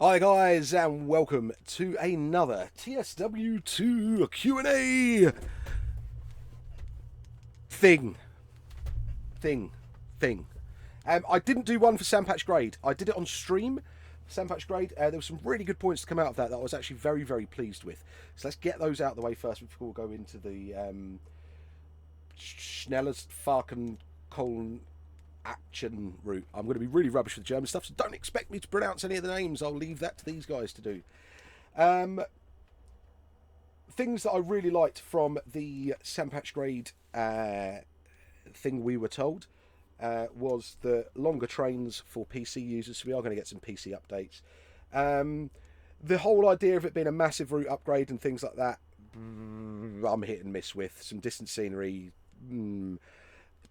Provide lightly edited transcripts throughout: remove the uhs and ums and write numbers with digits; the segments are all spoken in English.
Hi guys, and welcome to another TSW2 Q&A thing. I didn't do one for Sandpatch Grade. I did it on stream, Sandpatch Grade. There were some really good points to come out of that I was actually very, very pleased with. So let's get those out of the way first before we go into the Schnellers Farken Colon action route. I'm going to be really rubbish with German stuff, so don't expect me to pronounce any of the names. I'll leave that to these guys to do. Things that I really liked from the Sandpatch Grade thing we were told was the longer trains for PC users, so we are going to get some PC updates. The whole idea of it being a massive route upgrade and things like that, I'm hit and miss with. Some distant scenery,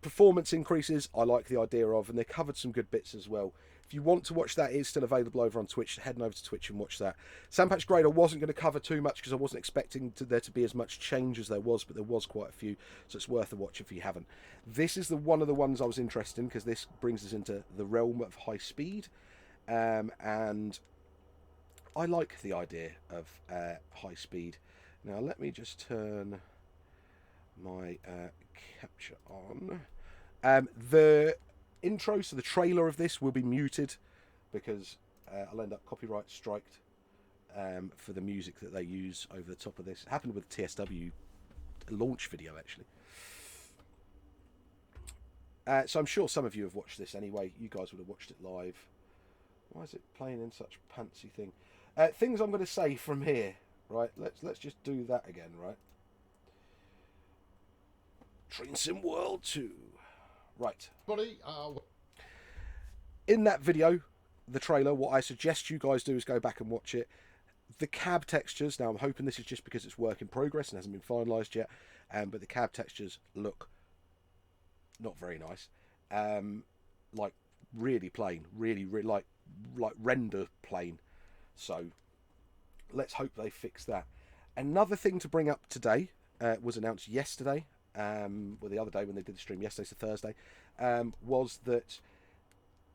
performance increases I like the idea of, and they covered some good bits as well. If you want to watch that, it is still available over on Twitch. Head over to Twitch and watch that. Sandpatch Grade I wasn't going to cover too much because I wasn't expecting there to be as much change as there was, but there was quite a few, so it's worth a watch if you haven't. This is one of the ones I was interested in because this brings us into the realm of high speed, and I like the idea of high speed. Now let me just turn my capture on. The intro, so the trailer of this will be muted because I'll end up copyright striked for the music that they use over the top of this. It happened with the TSW launch video actually. So I'm sure some of you have watched this anyway. You guys would have watched it live. Why is it playing in such pantsy thing? Things I'm going to say from here, right? Let's just do that again, right? Train Sim World 2. Right. Buddy, In that video, the trailer, what I suggest you guys do is go back and watch it. The cab textures, now I'm hoping this is just because it's work in progress and hasn't been finalised yet, but the cab textures look not very nice. Like really plain, really like render plain. So let's hope they fix that. Another thing to bring up today was announced yesterday. Well, the other day when they did the stream, yesterday to Thursday, was that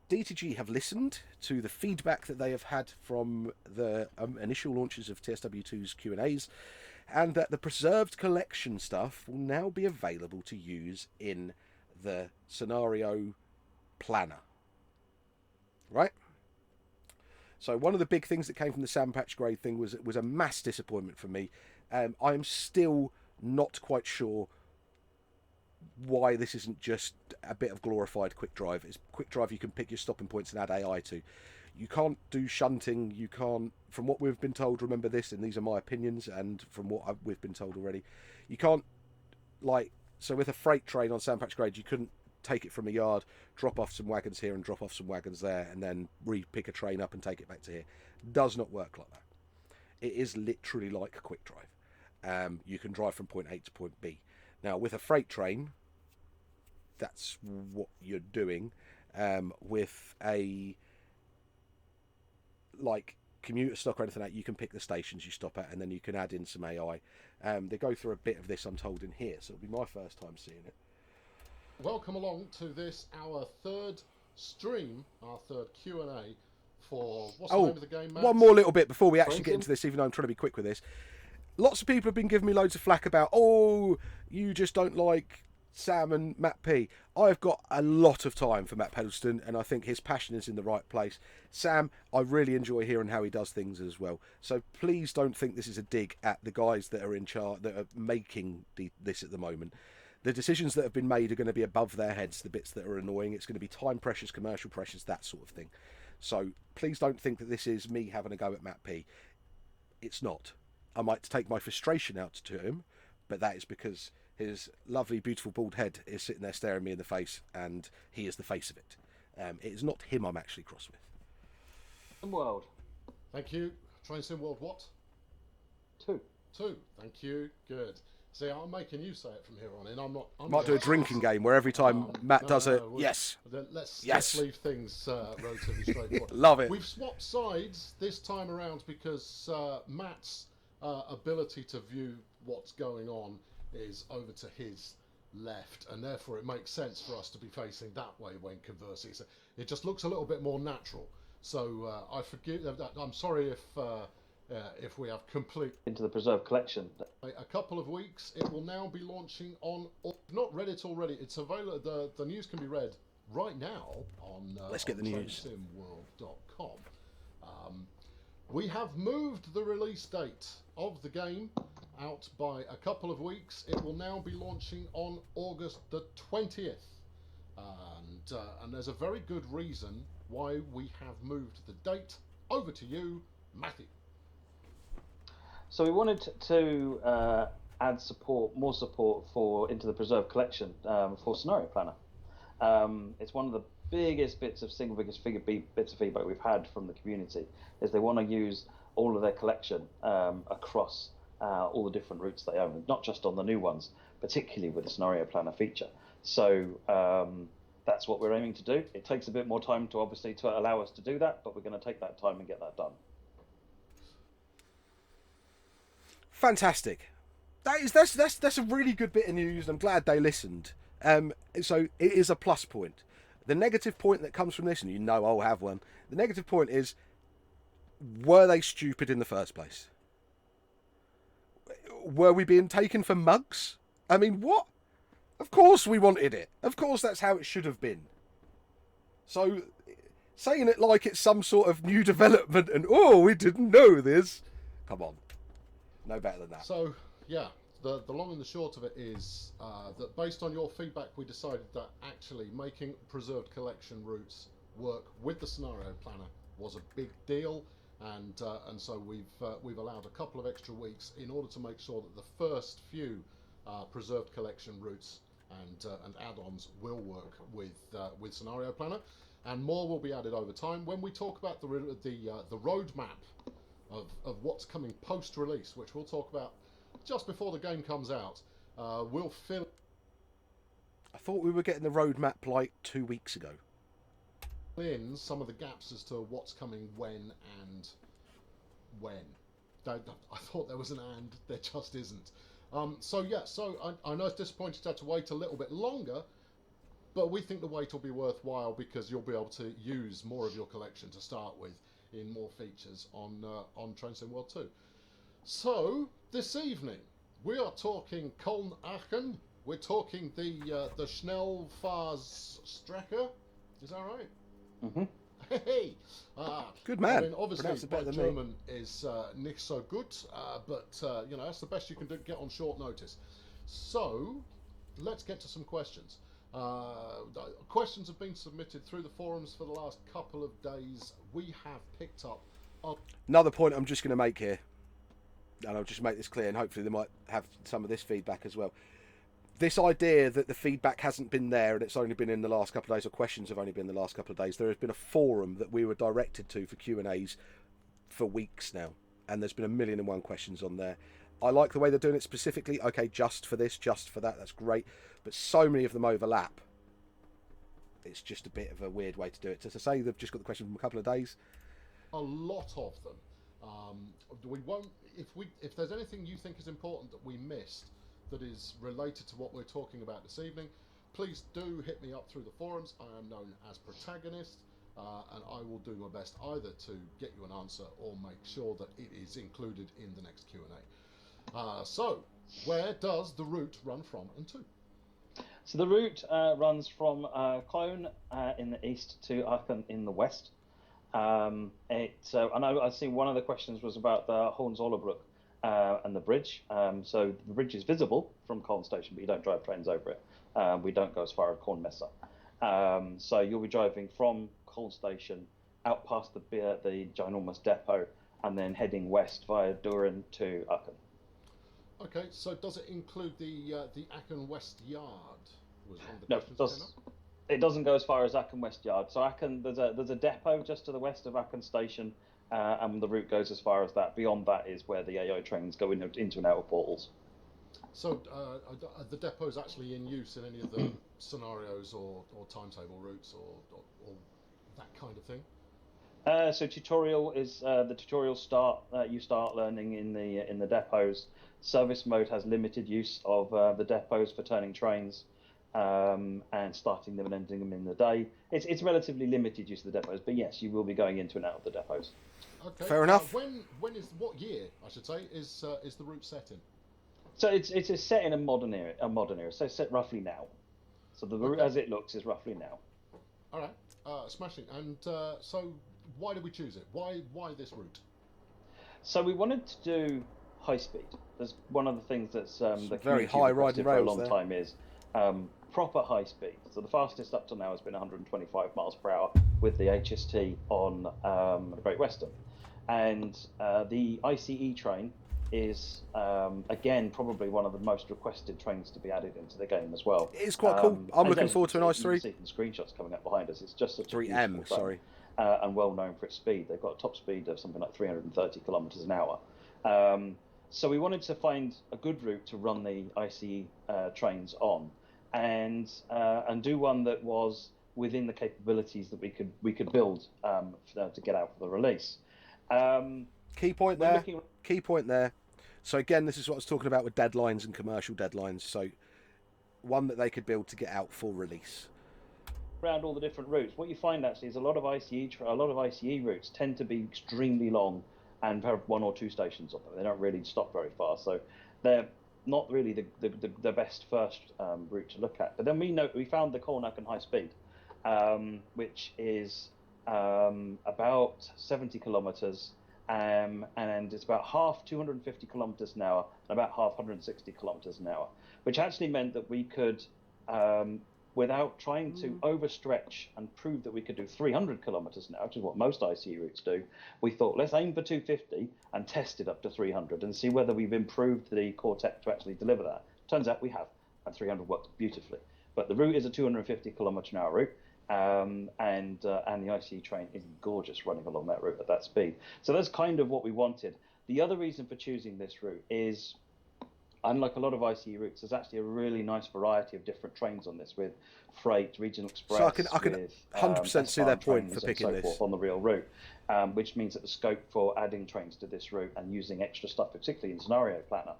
DTG have listened to the feedback that they have had from the initial launches of TSW2's Q&As, and that the preserved collection stuff will now be available to use in the scenario planner. Right? So one of the big things that came from the Sandpatch Grade thing was a mass disappointment for me. I am still not quite sure why this isn't just a bit of glorified quick drive. It's quick drive you can pick your stopping points and add AI to. You can't do shunting. You can't, from what we've been told, remember this, and these are my opinions, and from what we've been told already, you can't, so with a freight train on Sandpatch Grade, you couldn't take it from a yard, drop off some wagons here and drop off some wagons there, and then re-pick a train up and take it back to here. Does not work like that. It is literally like a quick drive. You can drive from point A to point B. Now, with a freight train, that's what you're doing. With a commuter stock or anything like that, you can pick the stations you stop at, and then you can add in some AI. They go through a bit of this, I'm told, in here, so it'll be my first time seeing it. welcome along to this, our third stream, our third Q&A for, what's the name of the game, Matt? One more little bit before we actually get into this, even though I'm trying to be quick with this. Lots of people have been giving me loads of flack about, you just don't like Sam and Matt P. I've got a lot of time for Matt Pedalston, and I think his passion is in the right place. Sam, I really enjoy hearing how he does things as well. So please don't think this is a dig at the guys that are in charge, that are making this at the moment. The decisions that have been made are going to be above their heads, the bits that are annoying. It's going to be time pressures, commercial pressures, that sort of thing. So please don't think that this is me having a go at Matt P. It's not. I might take my frustration out to him, but that is because his lovely, beautiful bald head is sitting there staring me in the face, and he is the face of it. It is not him I'm actually cross with. World. Thank you. Train Sim World what? 2. Thank you. Good. See, I'm making you say it from here on in. I'm not. Might do a drinking game where every time Matt does it, yes. Let's leave things relatively straightforward. Love it. We've swapped sides this time around because Matt's ability to view what's going on is over to his left, and therefore it makes sense for us to be facing that way when conversing. So it just looks a little bit more natural. So I forgive. I'm sorry if we have complete. Into the preserved collection. A couple of weeks, it will now be launching on. Not read it already. It's available. The news can be read right now on. Let's get the news. TrainSimWorld.com. We have moved the release date of the game out by a couple of weeks. It will now be launching on August the 20th. And there's a very good reason why we have moved the date. Over to you, Matthew. So we wanted to add more support for Into the Preserved collection for Scenario Planner. It's one of the biggest bits of feedback we've had from the community is they want to use all of their collection across all the different routes they own, not just on the new ones, particularly with the Scenario Planner feature. So that's what we're aiming to do. It takes a bit more time to allow us to do that, but we're going to take that time and get that done. Fantastic. That's a really good bit of news. I'm glad they listened. So it is a plus point. The negative point that comes from this, and you know I'll have one, the negative point is, were they stupid in the first place? Were we being taken for mugs? I mean, what? Of course we wanted it. Of course that's how it should have been. So, saying it like it's some sort of new development and, oh, we didn't know this. Come on. No better than that. So, yeah, the long and the short of it is that based on your feedback, we decided that actually making preserved collection routes work with the Scenario Planner was a big deal. And so we've allowed a couple of extra weeks in order to make sure that the first few preserved collection routes and add-ons will work with Scenario Planner, and more will be added over time. When we talk about the roadmap of what's coming post-release, which we'll talk about just before the game comes out, we'll fill. I thought we were getting the roadmap like 2 weeks ago. In some of the gaps as to what's coming when. I thought there was an and, there just isn't. So I know it's disappointing to have to wait a little bit longer, but we think the wait will be worthwhile because you'll be able to use more of your collection to start with in more features on TrainSim World 2. So this evening we are talking Köln Aachen. We're talking the Schnellfahrstrecke. Is that right? Mm-hmm. Hey, good man. I mean, obviously, my than German is nicht so good, but that's the best you can get on short notice. So, let's get to some questions. Questions have been submitted through the forums for the last couple of days. We have picked up another point I'm just going to make here, and I'll just make this clear, and hopefully they might have some of this feedback as well. This idea that the feedback hasn't been there and it's only been in the last couple of days, or questions have only been in the last couple of days. There has been a forum that we were directed to for Q&As for weeks now, and there's been 1,000,001 questions on there. I like the way they're doing it specifically. Okay, just for this, just for that, that's great. But so many of them overlap. It's just a bit of a weird way to do it. So to say they've just got the question from a couple of days. A lot of them. We won't. If there's anything you think is important that we missed, that is related to what we're talking about this evening, please do hit me up through the forums. I am known as Protagonist, and I will do my best either to get you an answer or make sure that it is included in the next Q&A. So, where does the route run from and to? So the route runs from Cologne in the east to Aachen in the west. I know I've seen one of the questions was about the Hohenzollernbrück and the bridge. So the bridge is visible from Cologne station, but you don't drive trains over it. We don't go as far as Kornmesser. So you'll be driving from Cologne station out past the ginormous depot and then heading west via Düren to Aachen. Okay, so does it include the Aachen West Yard? Was one of the No, questions it doesn't go as far as Aachen West Yard. So Aachen, there's a depot just to the west of Aachen station, and the route goes as far as that. Beyond that is where the AI trains go into and out of portals. So are the depots actually in use in any of the scenarios or timetable routes or that kind of thing? So tutorial is the tutorial start. You start learning in the depots. Service mode has limited use of the depots for turning trains, and starting them and ending them in the day. It's relatively limited use of the depots, but yes, you will be going into and out of the depots. Okay. Fair enough. What year, I should say, is the route set in? So it's set in a modern era, so it's set roughly now. So the route as it looks is roughly now. All right, smashing. And so, why did we choose it? Why this route? So we wanted to do high speed. There's one of the things that's the very community high requested riding for a rails long there. time is proper high speed. So the fastest up to now has been 125 miles per hour with the HST on Great Western, and the ICE train is again probably one of the most requested trains to be added into the game as well. It's quite cool. I'm looking forward to an ICE 3. You can see the screenshots coming up behind us. It's just such a 3M, beautiful sorry. train, and well known for its speed. They've got a top speed of something like 330 kilometers an hour. So we wanted to find a good route to run the ICE trains on, and do one that was within the capabilities that we could build to get out for the release. Key point there. So again, this is what I was talking about with deadlines and commercial deadlines. So one that they could build to get out for release. Around all the different routes, what you find actually is a lot of ICE routes tend to be extremely long and have 1 or 2 stations on them. They don't really stop very far, so they're not really the best first route to look at. But then we found the Cornacken High Speed, which is about 70 kilometers, and it's about half 250 kilometers an hour and about half 160 kilometers an hour, which actually meant that we could, without trying to overstretch and prove that we could do 300 kilometers an hour, which is what most ICE routes do, we thought, let's aim for 250 and test it up to 300 and see whether we've improved the core tech to actually deliver that. Turns out we have, and 300 works beautifully. But the route is a 250 kilometer an hour route, and the ICE train is gorgeous running along that route at that speed. So that's kind of what we wanted. The other reason for choosing this route is, unlike a lot of ICE routes, there's actually a really nice variety of different trains on this, with freight, regional express. So I can 100% see their point for picking this on the real route, which means that the scope for adding trains to this route and using extra stuff, particularly in Scenario Planner,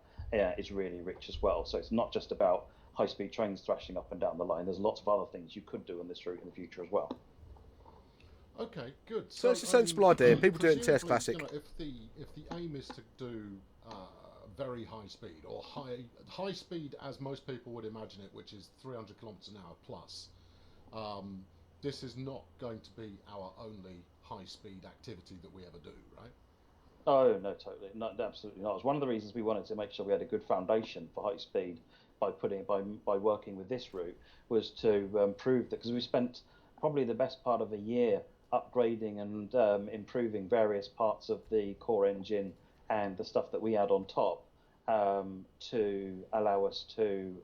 is really rich as well. So it's not just about high-speed trains thrashing up and down the line. There's lots of other things you could do on this route in the future as well. Okay, good. So it's a sensible idea. People do it in TS Classic. You know, if the aim is to do very high speed, or high speed as most people would imagine it, which is 300 kilometers an hour plus, this is not going to be our only high speed activity that we ever do, right? Oh no, totally, not absolutely not. It's one of the reasons we wanted to make sure we had a good foundation for high speed by working with this route, was to prove that, because we spent probably the best part of a year upgrading and improving various parts of the core engine and the stuff that we had on top, to allow us to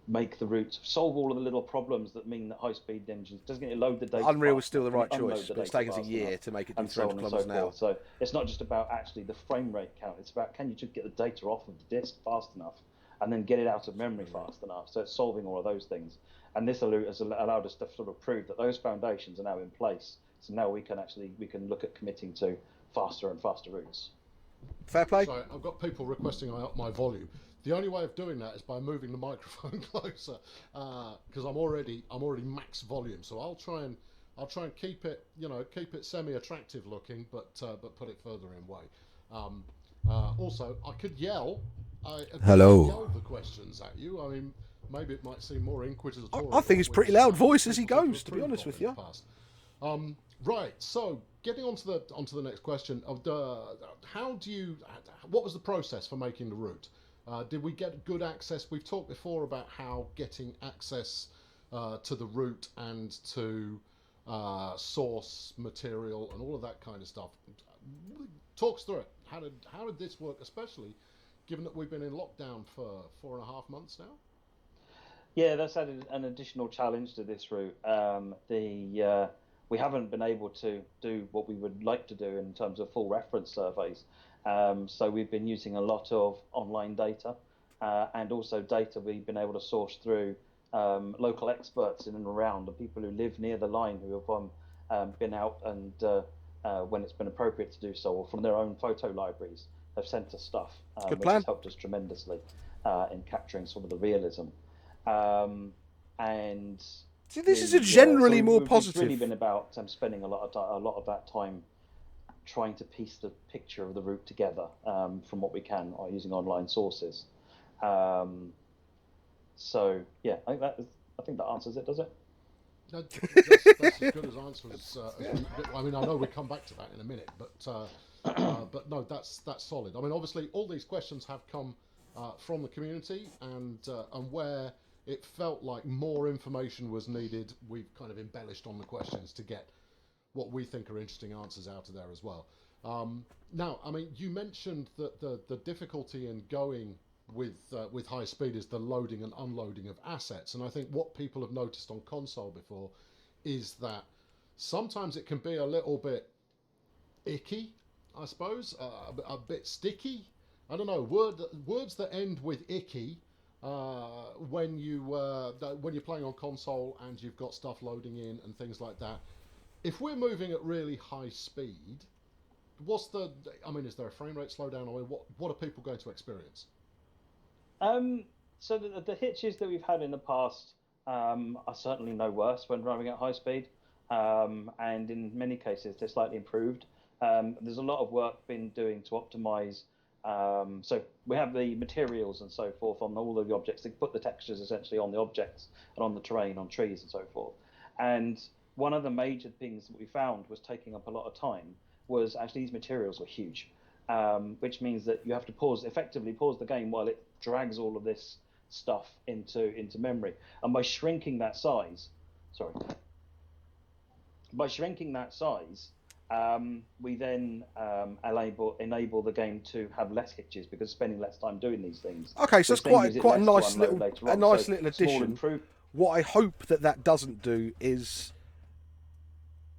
make the route, solve all of the little problems that mean that high-speed engines doesn't get load the data. Unreal was still the right choice, but it's taken us a year to make it do 300 kilometers an hour. So it's not just about actually the frame rate count. It's about, can you just get the data off of the disk fast enough, and then get it out of memory fast enough. So it's solving all of those things, and this has allowed us to sort of prove that those foundations are now in place. So now we can look at committing to faster and faster routes. Fair play. Sorry, I've got people requesting I up my volume. The only way of doing that is by moving the microphone closer, because I'm already max volume. So I'll try and keep it semi-attractive looking, but put it further in way. Also, I could yell. Hello. Yell the questions at you. I mean, maybe it might seem more inquisitorial. I think it's pretty loud voice as he goes, to be honest with you. Right. So getting onto the next question. What was the process for making the route? Did we get good access? We've talked before about how getting access to the route and to source material and all of that kind of stuff. Talk us through it. How did this work, especially given that we've been in lockdown for 4.5 months now? Yeah, that's added an additional challenge to this route. We haven't been able to do what we would like to do in terms of full reference surveys. So we've been using a lot of online data, and also data we've been able to source through local experts in and around, the people who live near the line, who have been out and when it's been appropriate to do so, or from their own photo libraries, have sent us stuff, which has helped us tremendously. in capturing some of the realism. And See, this is a generally more positive. It's really been about spending a lot of that time trying to piece the picture of the route together from what we can using online sources. So yeah, I think that answers it, does it? That's as good as answers. I mean, I know we'll come back to that in a minute, but no, that's solid. I mean, obviously, all these questions have come from the community, and where it felt like more information was needed, we've kind of embellished on the questions to get what we think are interesting answers out of there as well. Now, I mean, you mentioned that the difficulty in going with high speed is the loading and unloading of assets, and I think what people have noticed on console before is that sometimes it can be a little bit icky, I suppose, a bit sticky. I don't know, words that end with icky when you're playing on console and you've got stuff loading in and things like that. If we're moving at really high speed, is there a frame rate slowdown, or what are people going to experience? So the hitches that we've had in the past are certainly no worse when driving at high speed, and in many cases they're slightly improved. There's a lot of work been doing to optimize. So we have the materials and so forth on all of the objects. They put the textures essentially on the objects and on the terrain, on trees and so forth. And one of the major things that we found was taking up a lot of time was actually these materials were huge, which means that you have to effectively pause the game while it drags all of this stuff into memory. And by shrinking that size, we then enable the game to have less hitches because spending less time doing these things. Okay, so it's quite a nice little addition. What I hope that doesn't do is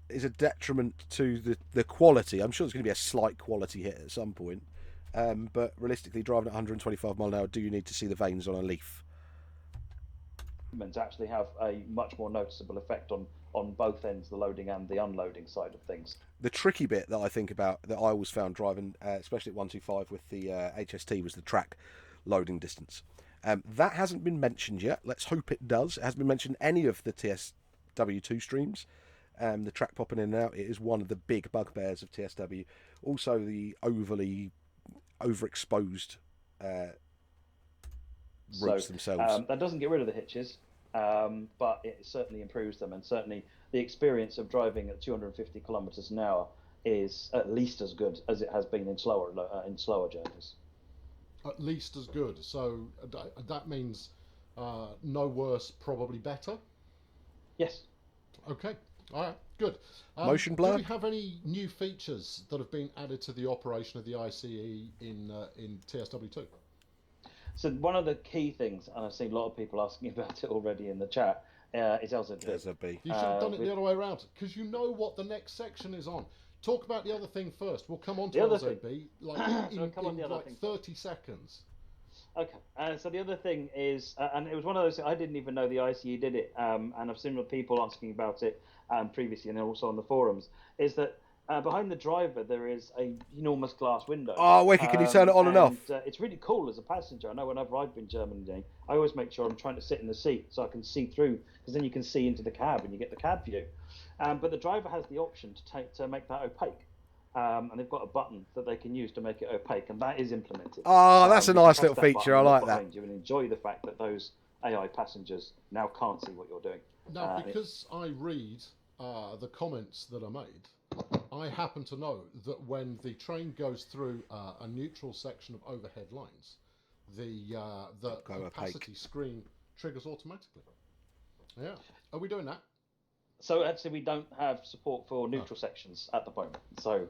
a detriment to the quality. I'm sure there's going to be a slight quality hit at some point, but realistically, driving at 125 mile an hour, do you need to see the veins on a leaf? Actually have a much more noticeable effect on both ends, the loading and the unloading side of things. The tricky bit that I think about, that I always found driving, especially at 125 with the HST, was the track loading distance. That hasn't been mentioned yet. Let's hope it does. It hasn't been mentioned in any of the TSW2 streams. The track popping in and out, it is one of the big bugbears of TSW. Also, the overexposed routes themselves. That doesn't get rid of the hitches, but it certainly improves them, and certainly the experience of driving at 250 kilometers an hour is at least as good as it has been in slower journeys. At least as good. So that means no worse, probably better. Yes. Okay. All right, good. Motion blur? Do we have any new features that have been added to the operation of the ICE in TSW2? So one of the key things, and I've seen a lot of people asking about it already in the chat, is LZB. LZB. You should have done it the other way around, because you know what the next section is on. Talk about the other thing first. We'll come on to LZB in 30 seconds. Okay, so the other thing is, and it was one of those, I didn't even know the ICE did it, and I've seen people asking about it previously and also on the forums, is that behind the driver there is a enormous glass window. Oh, Wakey, can you turn it on and off? It's really cool as a passenger. I know whenever I've been Germany, I always make sure I'm trying to sit in the seat so I can see through, because then you can see into the cab and you get the cab view. But the driver has the option to make that opaque. And they've got a button that they can use to make it opaque, and that is implemented. Oh, that's a nice little feature. I like that. You and enjoy the fact that those AI passengers now can't see what you're doing. Now, because I read the comments that are made, I happen to know that when the train goes through a neutral section of overhead lines, the opacity screen triggers automatically. Yeah. Are we doing that? So actually, we don't have support for neutral sections at the moment. So,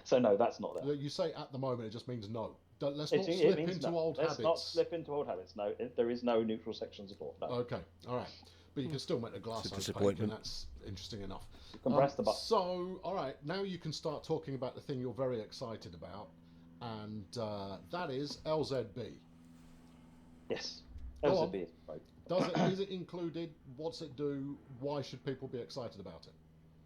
so no, that's not there. You say at the moment, it just means no. Let's not slip into old habits. Let's not slip into old habits. No, there is no neutral section support. No. Okay, all right. But you can still make the glass opaque, and that's interesting enough. You can press the button. So, all right, now you can start talking about the thing you're very excited about, and that is LZB. Yes, LZB is right. Is it included? What's it do? Why should people be excited about it?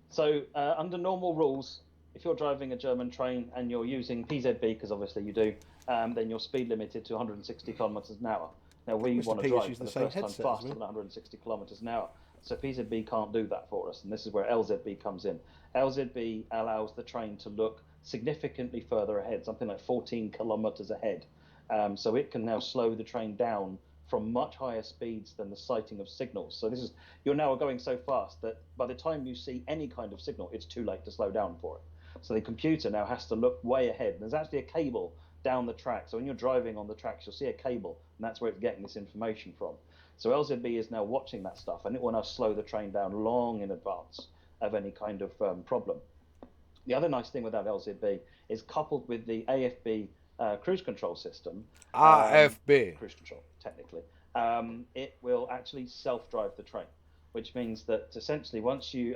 So, under normal rules, if you're driving a German train and you're using PZB, because obviously you do, then you're speed limited to 160 kilometers an hour. Now we Mr. want P to is drive using for the the same first time headset as faster me. than 160 kilometers an hour. So PZB can't do that for us, and this is where LZB comes in. LZB allows the train to look significantly further ahead, something like 14 kilometers ahead. So it can now slow the train down from much higher speeds than the sighting of signals. So you're now going so fast that by the time you see any kind of signal, it's too late to slow down for it. So the computer now has to look way ahead. There's actually a cable down the track. So when you're driving on the tracks, you'll see a cable, and that's where it's getting this information from. So LZB is now watching that stuff, and it will now slow the train down long in advance of any kind of problem. The other nice thing with that LZB is coupled with the AFB cruise control system. RFB. Cruise control, technically. It will actually self-drive the train, which means that essentially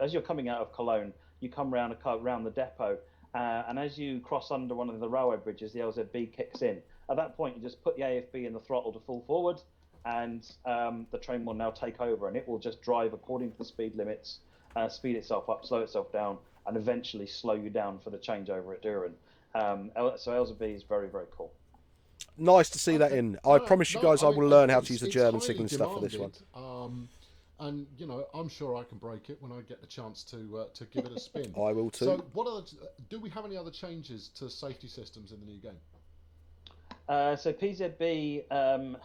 as you're coming out of Cologne, you come around the depot, and as you cross under one of the railway bridges, the LZB kicks in. At that point, you just put the AFB in the throttle to full forward, and the train will now take over, and it will just drive according to the speed limits, speed itself up, slow itself down, and eventually slow you down for the changeover at Düren. So LZB is very, very cool. Nice to see that in. I promise you guys I will learn how to use the German highly signalling stuff for this one. demanded, and I'm sure I can break it when I get the chance to give it a spin. I will too. So, do we have any other changes to safety systems in the new game? So PZB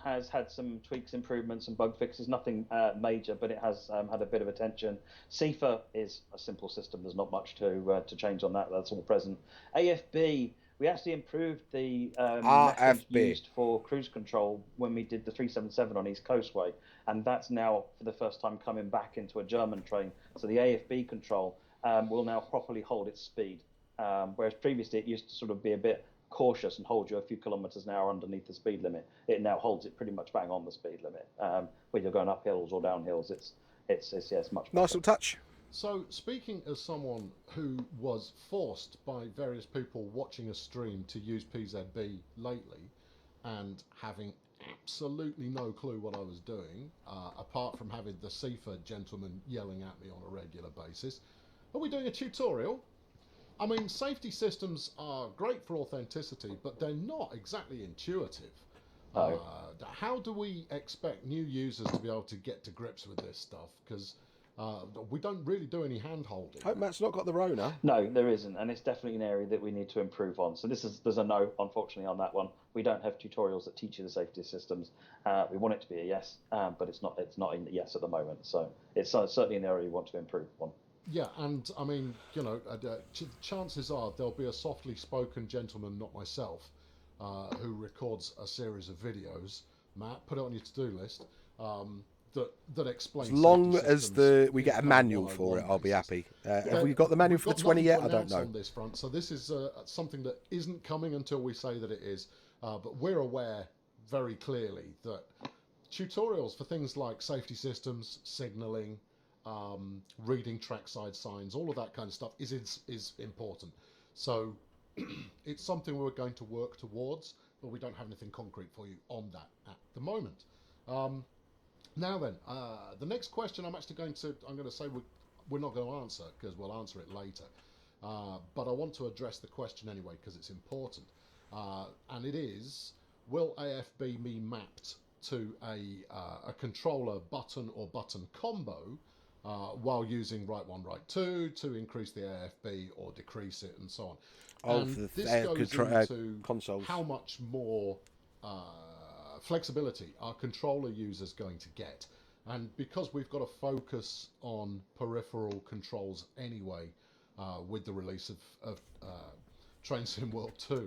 has had some tweaks, improvements, and bug fixes. Nothing major, but it has had a bit of attention. CIFA is a simple system. There's not much to change on that. That's all present. AFB, we actually improved the method used for cruise control when we did the 377 on East Coastway, and that's now for the first time coming back into a German train. So the AFB control will now properly hold its speed, whereas previously it used to sort of be a bit cautious and hold you a few kilometers an hour underneath the speed limit. It now holds it pretty much bang on the speed limit. Whether you're going up hills or down hills, it's much better. Nice little touch. So, speaking as someone who was forced by various people watching a stream to use PZB lately, and having absolutely no clue what I was doing, apart from having the CIFA gentleman yelling at me on a regular basis, are we doing a tutorial? I mean, safety systems are great for authenticity, but they're not exactly intuitive. No. How do we expect new users to be able to get to grips with this stuff? Because we don't really do any hand-holding. Hope Matt's not got the Rona. No, there isn't, and it's definitely an area that we need to improve on. So there's a no, unfortunately, on that one. We don't have tutorials that teach you the safety systems. We want it to be a yes, but it's not in the yes at the moment. So it's certainly an area we want to improve on. Yeah, and I mean, chances are there'll be a softly spoken gentleman, not myself, who records a series of videos. Matt, put it on your to-do list. That explains. As long safety as systems we get a manual for it, I'll be happy. Have we got the manual for the 20 yet? I don't know. On this front, so this is something that isn't coming until we say that it is. But we're aware very clearly that tutorials for things like safety systems, signalling, reading trackside signs, all of that kind of stuff is important. So it's something we're going to work towards, but we don't have anything concrete for you on that at the moment. Now then, the next question I'm going to say we're not going to answer because we'll answer it later. But I want to address the question anyway because it's important. And it is, will AFB be mapped to a controller button or button combo while using right 1, right 2 to increase the AFB or decrease it and so on. And this goes into consoles. How much more flexibility are controller users going to get? And because we've got to focus on peripheral controls anyway with the release of Train Sim World 2,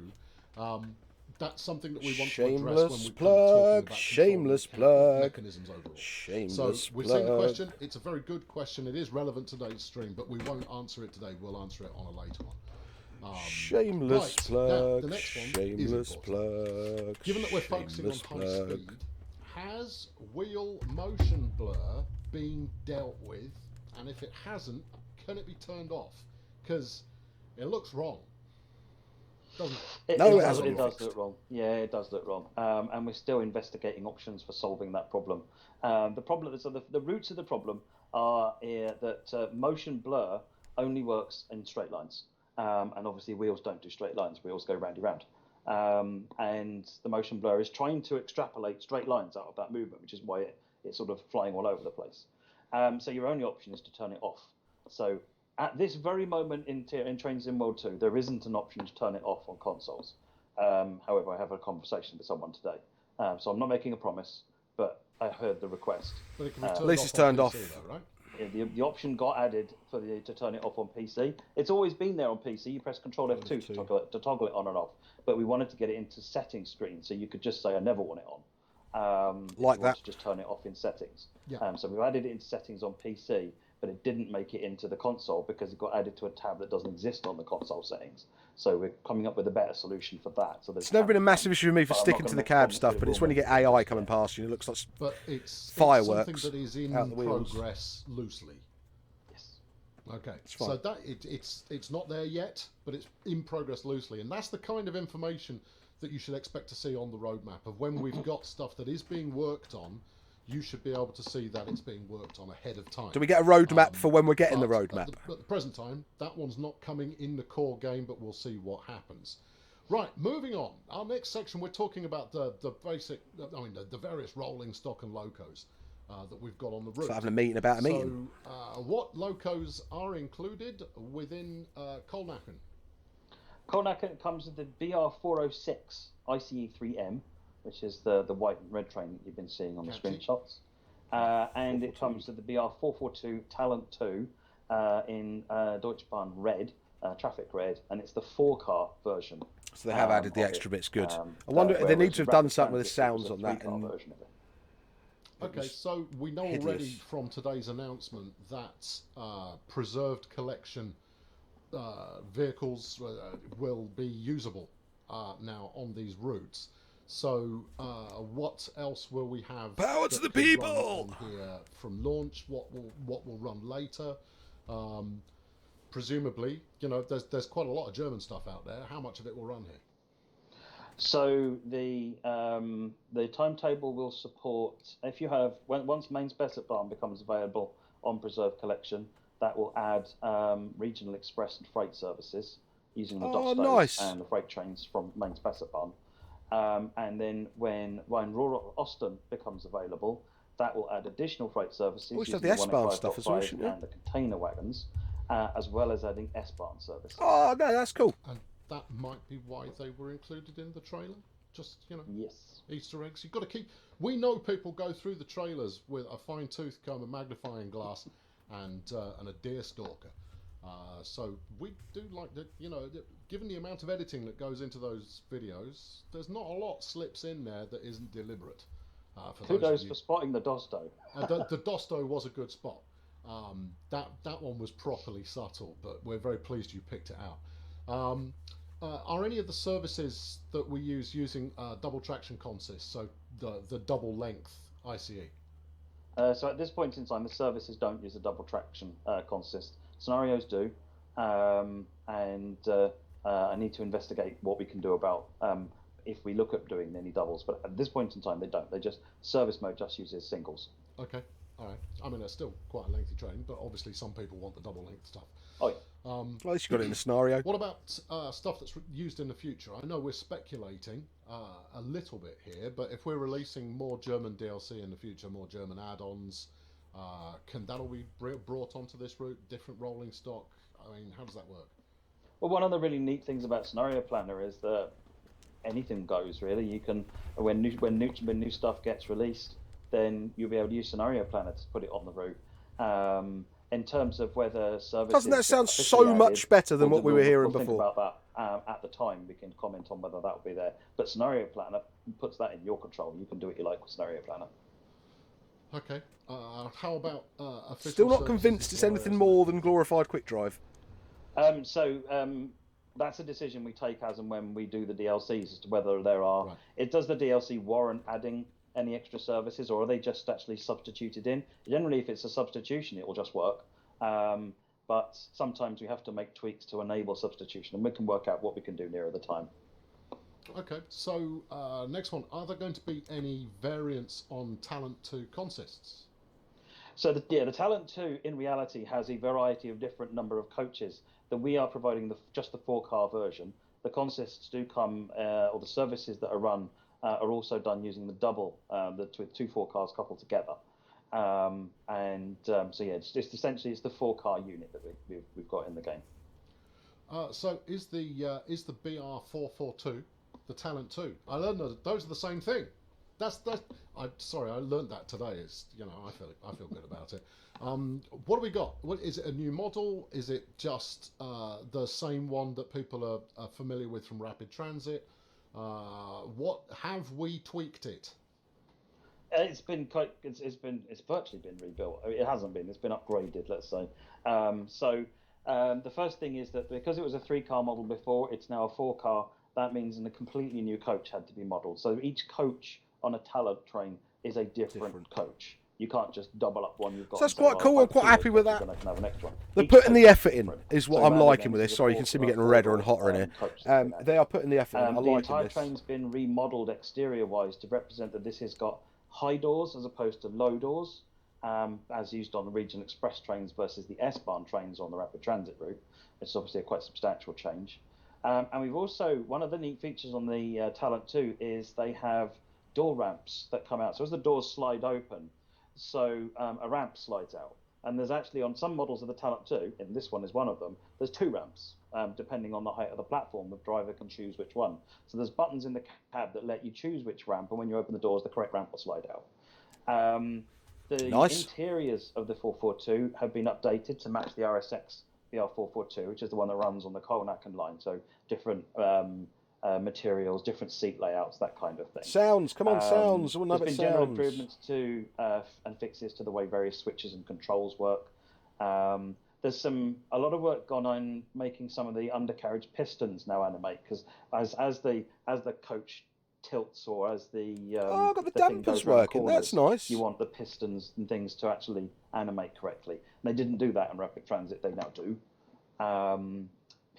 that's something that we want to address when we talking about shameless plug, mechanisms overall. Shameless we've seen the question. It's a very good question. It is relevant to today's stream, but we won't answer it today. We'll answer it on a later one. Shameless plug. Now, the next one shameless plug. Given that we're focusing on high speed, has wheel motion blur been dealt with? And if it hasn't, can it be turned off? Because it looks wrong. Doesn't it? It does look wrong. Yeah, it does look wrong. And we're still investigating options for solving that problem. The roots of the problem are that motion blur only works in straight lines. And obviously wheels don't do straight lines. Wheels go roundy round. and the motion blur is trying to extrapolate straight lines out of that movement, which is why it's sort of flying all over the place. So your only option is to turn it off. So at this very moment in Train Sim World 2, there isn't an option to turn it off on consoles. However, I have a conversation with someone today, so I'm not making a promise, but I heard the request. But it can be at least it's turned off. Though, right? The option got added to turn it off on PC. It's always been there on PC. You press Control F2 to toggle it on and off. But we wanted to get it into settings screen, so you could just say I never want it on. Like that. To just turn it off in settings. Yeah. So we've added it into settings on PC, but it didn't make it into the console because it got added to a tab that doesn't exist on the console settings. So we're coming up with a better solution for that. So it's never been a massive issue for me for sticking to the cab stuff, but it's when you get AI coming past you, it looks like fireworks. It's something that is in progress loosely. Yes. Okay. So that it's not there yet, but it's in progress loosely, and that's the kind of information that you should expect to see on the roadmap of when we've got stuff that is being worked on. You should be able to see that it's being worked on ahead of time. Do we get a roadmap for when we're getting the roadmap? At the present time, that one's not coming in the core game, but we'll see what happens. Right, moving on. Our next section, we're talking about the basic, the various rolling stock and locos that we've got on the route. So having a meeting about a meeting. So, what locos are included within Colnacken? Colnacken comes with the BR406 ICE3M, which is the white and red train that you've been seeing on the screenshots. And it comes with the BR442 Talent 2 in Deutsche Bahn red, traffic red, and it's the 4-car version. So they have added the extra bits, good. I wonder, they need to have done something with the sounds on that. Okay, so we know already from today's announcement that preserved collection vehicles will be usable now on these routes. So, what else will we have? Power to the people! Here from launch, what will run later? Presumably, there's quite a lot of German stuff out there. How much of it will run here? So the timetable will support, if you have once Main Specified becomes available on Preserved Collection, that will add regional express and freight services using the Dostos and the freight trains from Main Specified. And then when Ruhr Osten becomes available, that will add additional freight services using the S-Bahn stuff as well, and the container wagons, as well as adding S-Bahn services. Oh, no, that's cool. And that might be why they were included in the trailer. Just, yes. Easter eggs. You've got to keep... We know people go through the trailers with a fine-tooth comb, a magnifying glass, and a deer stalker. So we do like that, given the amount of editing that goes into those videos, there's not a lot slips in there that isn't deliberate. Kudos for spotting the Dosto. The Dosto was a good spot. That one was properly subtle, but we're very pleased you picked it out. Are any of the services that we use using double traction consists, so the double length ICE? So at this point in time, the services don't use a double traction consist. Scenarios do, and I need to investigate what we can do about if we look at doing any doubles. But at this point in time, they don't. Service mode just uses singles. Okay, all right. I mean, it's still quite a lengthy train, but obviously some people want the double length stuff. Oh yeah. Well, at least you got it in the scenario. What about stuff that's used in the future? I know we're speculating a little bit here, but if we're releasing more German DLC in the future, more German add-ons, can that all be brought onto this route? Different rolling stock? I mean, how does that work? Well, one of the really neat things about Scenario Planner is that anything goes, really. You can, when new stuff gets released, then you'll be able to use Scenario Planner to put it on the route. In terms of whether services... Doesn't that sound so much better than what we were hearing before? Think about that at the time. We can comment on whether that will be there. But Scenario Planner puts that in your control. You can do what you like with Scenario Planner. Okay. How about official Still not convinced it's anything more than glorified quick drive. That's a decision we take as and when we do the DLCs as to whether there are... Right. Does the DLC warrant adding any extra services, or are they just actually substituted in? Generally, if it's a substitution, it will just work. But sometimes we have to make tweaks to enable substitution, and we can work out what we can do nearer the time. Okay, so next one. Are there going to be any variants on Talent 2 consists? So the Talent 2 in reality has a variety of different number of coaches that we are providing just the 4-car version. the consists do come, or the services that are run are also done using the double, with 2 4-cars coupled together. So yeah, it's essentially the 4-car unit that we've got in the game. So is the BR442 the Talent 2? I learned that those are the same thing. I learned that today. It's I feel good about it. What do we got? What is it? A new model? Is it just the same one that people are familiar with from Rapid Transit? What have we tweaked it? It's virtually been rebuilt. I mean, it hasn't been. It's been upgraded, let's say. The first thing is that because it was a 3-car model before, it's now a 4-car. That means a completely new coach had to be modelled. So each coach on a Talent train is a different coach. You can't just double up one you've got. So that's quite cool. I'm quite happy with that. Then I can have an extra one. They're putting the effort in, is what I'm liking with this. Sorry, you can see me getting redder and hotter in here. They are putting the effort in. I like this. The entire train's been remodelled exterior-wise to represent that this has got high doors as opposed to low doors, as used on the Regional Express trains versus the S-Bahn trains on the Rapid Transit route. It's obviously a quite substantial change. And we've also, one of the neat features on the Talent 2 is they have door ramps that come out. So as the doors slide open, a ramp slides out. And there's actually, on some models of the Talent 2, and this one is one of them, there's 2 ramps, depending on the height of the platform. The driver can choose which one. So there's buttons in the cab that let you choose which ramp, and when you open the doors, the correct ramp will slide out. The interiors of the 442 have been updated to match the RSX BR442, which is the one that runs on the Colnacken line. So different materials, different seat layouts, that kind of thing. Sounds, come on, sounds. There's been general improvements to and fixes to the way various switches and controls work. There's a lot of work gone on making some of the undercarriage pistons now animate, because as the coach tilts or as the got the dampers working. Corners, that's nice. You want the pistons and things to actually animate correctly. And they didn't do that in Rapid Transit. They now do.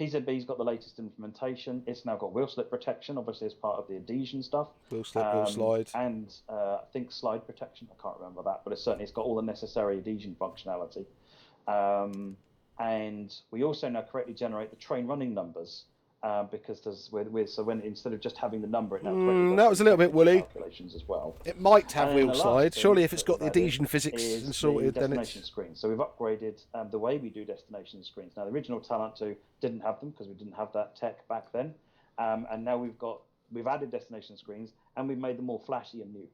PZB's got the latest implementation. It's now got wheel slip protection, obviously as part of the adhesion stuff. Wheel slip, wheel slide. And I think slide protection. I can't remember that, but it's got all the necessary adhesion functionality. And we also now correctly generate the train running numbers. Because instead of just having the number, it now that was a little bit woolly. Calculations as well. It might have wheel slide. Surely, if it's got the adhesion physics and sorted, then it's destination screens. So we've upgraded the way we do destination screens. Now, the original Talent 2 didn't have them because we didn't have that tech back then, and now we've added destination screens and we've made them more flashy and new.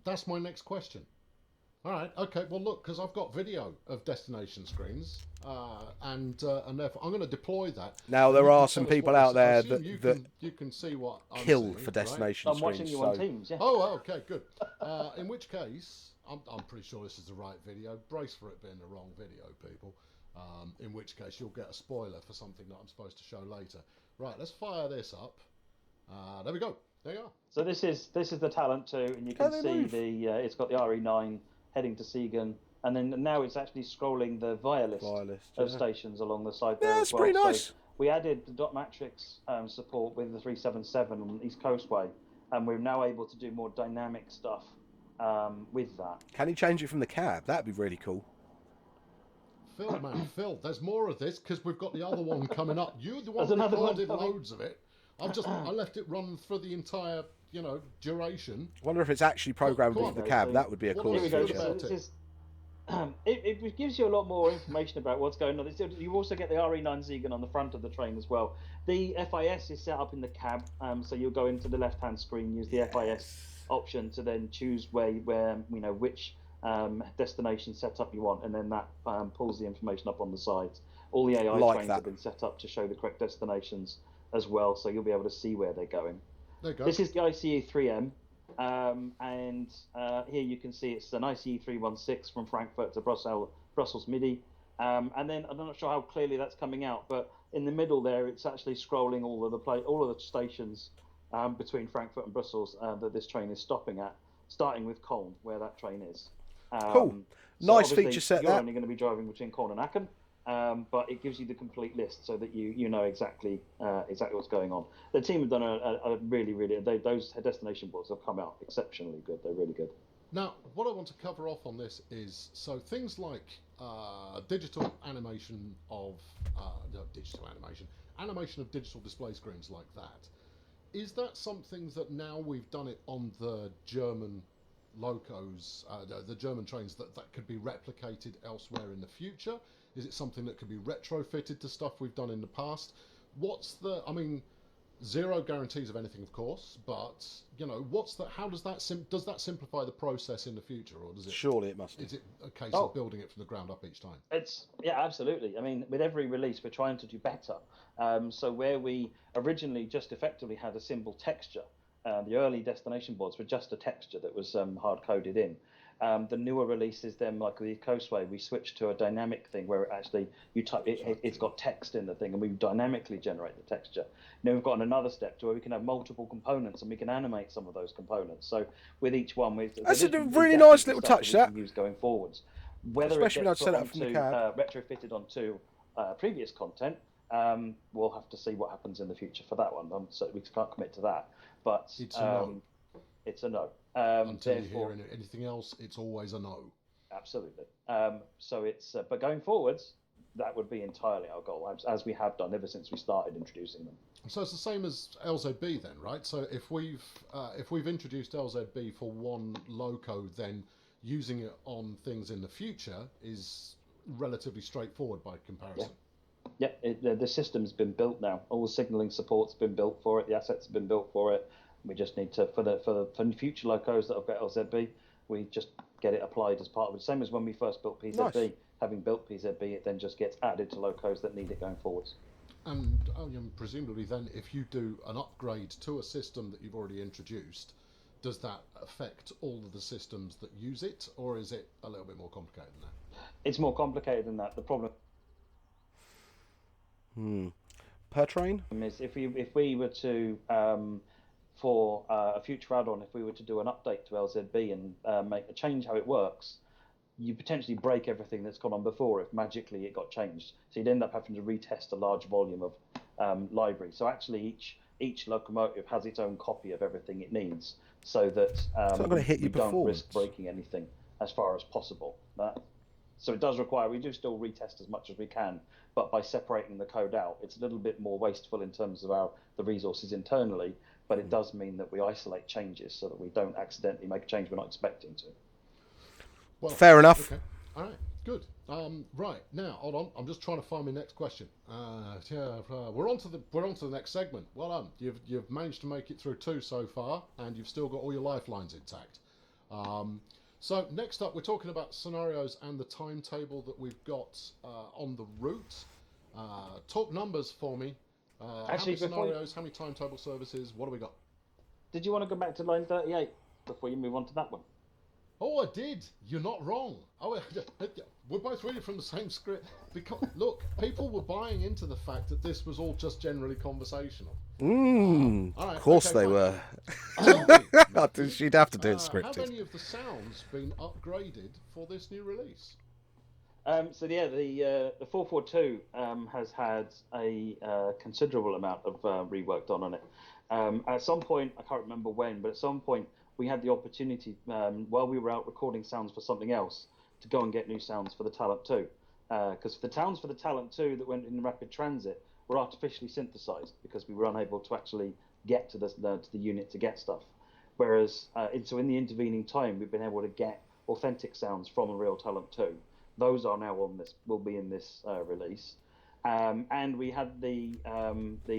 That's my next question. All right, okay. Well, look, because I've got video of destination screens, and therefore I'm going to deploy that. Now there are some people out there that you can see what I'm kill seeing, for destination right? screens. I'm watching you on Teams. Yeah. Oh, okay, good. In which case, I'm pretty sure this is the right video. Brace for it being the wrong video, people. In which case, you'll get a spoiler for something that I'm supposed to show later. Right, let's fire this up. There we go. There you are. So this is the Talent 2, and you can see it's got the RE9 heading to Siegen, and then now it's actually scrolling the via list of stations along the side there as well. That's pretty nice. So we added the dot matrix support with the 377 on East Coastway, and we're now able to do more dynamic stuff with that. Can you change it from the cab? That'd be really cool. Phil, there's more of this because we've got the other one coming up. You're the one who recorded loads of it. I left it run for the entire duration. I wonder if it's actually programmed with the cab. That would be a cool feature. It gives you a lot more information about what's going on. You also get the RE9 Siegen on the front of the train as well. The FIS is set up in the cab, so you'll go into the left-hand screen, use the FIS option to then choose which destination setup you want, and then that pulls the information up on the sides. All the AI trains have been set up to show the correct destinations as well, so you'll be able to see where they're going. There you go. This is the ICE 3M, and here you can see it's an ICE 316 from Frankfurt to Brussels Midi, and then I'm not sure how clearly that's coming out, but in the middle there it's actually scrolling all of the stations between Frankfurt and Brussels that this train is stopping at, starting with Köln, where that train is. Cool. Nice feature set. You're only going to be driving between Köln and Aachen. But it gives you the complete list so that you know exactly what's going on. The team have done a really those destination boards have come out exceptionally good. They're really good. Now, what I want to cover off on this is things like digital animation of animation of digital display screens like that. Is that something that now we've done it on the German locos, the German trains, that could be replicated elsewhere in the future? Is it something that could be retrofitted to stuff we've done in the past? I mean, zero guarantees of anything, of course, but how does that simplify the process in the future, or does it? Surely it must. Is it a case of building it from the ground up each time? Yeah, absolutely. I mean, with every release, we're trying to do better. So where we originally just effectively had a simple texture, the early destination boards were just a texture that was hard coded in. The newer releases, then, like the Coastway, we switched to a dynamic thing where it actually you type it's got text in the thing, and we dynamically generate the texture. Now we've got another step to where we can have multiple components, and we can animate some of those components. So with each one, that's a really nice little touch. That we can use going forwards. Whether especially when I it gets set up from the cab, retrofitted onto previous content, we'll have to see what happens in the future for that one. So we can't commit to that. But it's a no. It's a no. Until you hear anything else, it's always a no. Absolutely. So it's but going forwards, that would be entirely our goal, as we have done ever since we started introducing them. So it's the same as LZB then, right? So if we've introduced LZB for one loco, then using it on things in the future is relatively straightforward by comparison. Yeah, the system's been built now. All the signalling support's been built for it. The assets have been built for it. We just need to, for future locos that have got LZB, we just get it applied as part of it. Same as when we first built PZB. Nice. Having built PZB, it then just gets added to locos that need it going forwards. And presumably then, if you do an upgrade to a system that you've already introduced, does that affect all of the systems that use it, or is it a little bit more complicated than that? It's more complicated than that. The problem per train is if we were to for a future add-on, if we were to do an update to LZB and make a change how it works, you potentially break everything that's gone on before if magically it got changed. So you'd end up having to retest a large volume of library. So actually each locomotive has its own copy of everything it needs, so that it's not going to hit you don't before risk breaking anything as far as possible. So it does require, we do still retest as much as we can, but by separating the code out, it's a little bit more wasteful in terms of the resources internally, but it does mean that we isolate changes so that we don't accidentally make a change we're not expecting to. Well, fair enough. Okay. All right, good. Right, now, hold on. I'm just trying to find my next question. We're on to the next segment. Well done. You've managed to make it through 2 so far, and you've still got all your lifelines intact. So next up, we're talking about scenarios and the timetable that we've got on the route. Talk numbers for me. Actually, how many scenarios, how many timetable services, what do we got? Did you want to go back to line 38 before you move on to that one? Oh, I did. You're not wrong. Oh, we're both reading from the same script. Because look, people were buying into the fact that this was all just generally conversational. Right, of course they were. She'd have to do it scripted. Have any of the sounds been upgraded for this new release? So yeah, the 442 has had a considerable amount of rework done on it. At some point, I can't remember when, but at some point we had the opportunity, while we were out recording sounds for something else, to go and get new sounds for the Talent 2. Because the sounds for the Talent 2 that went in rapid transit were artificially synthesized because we were unable to actually get to the unit to get stuff. Whereas, so in the intervening time, we've been able to get authentic sounds from a real Talent 2. Those are now will be in this release. And we had the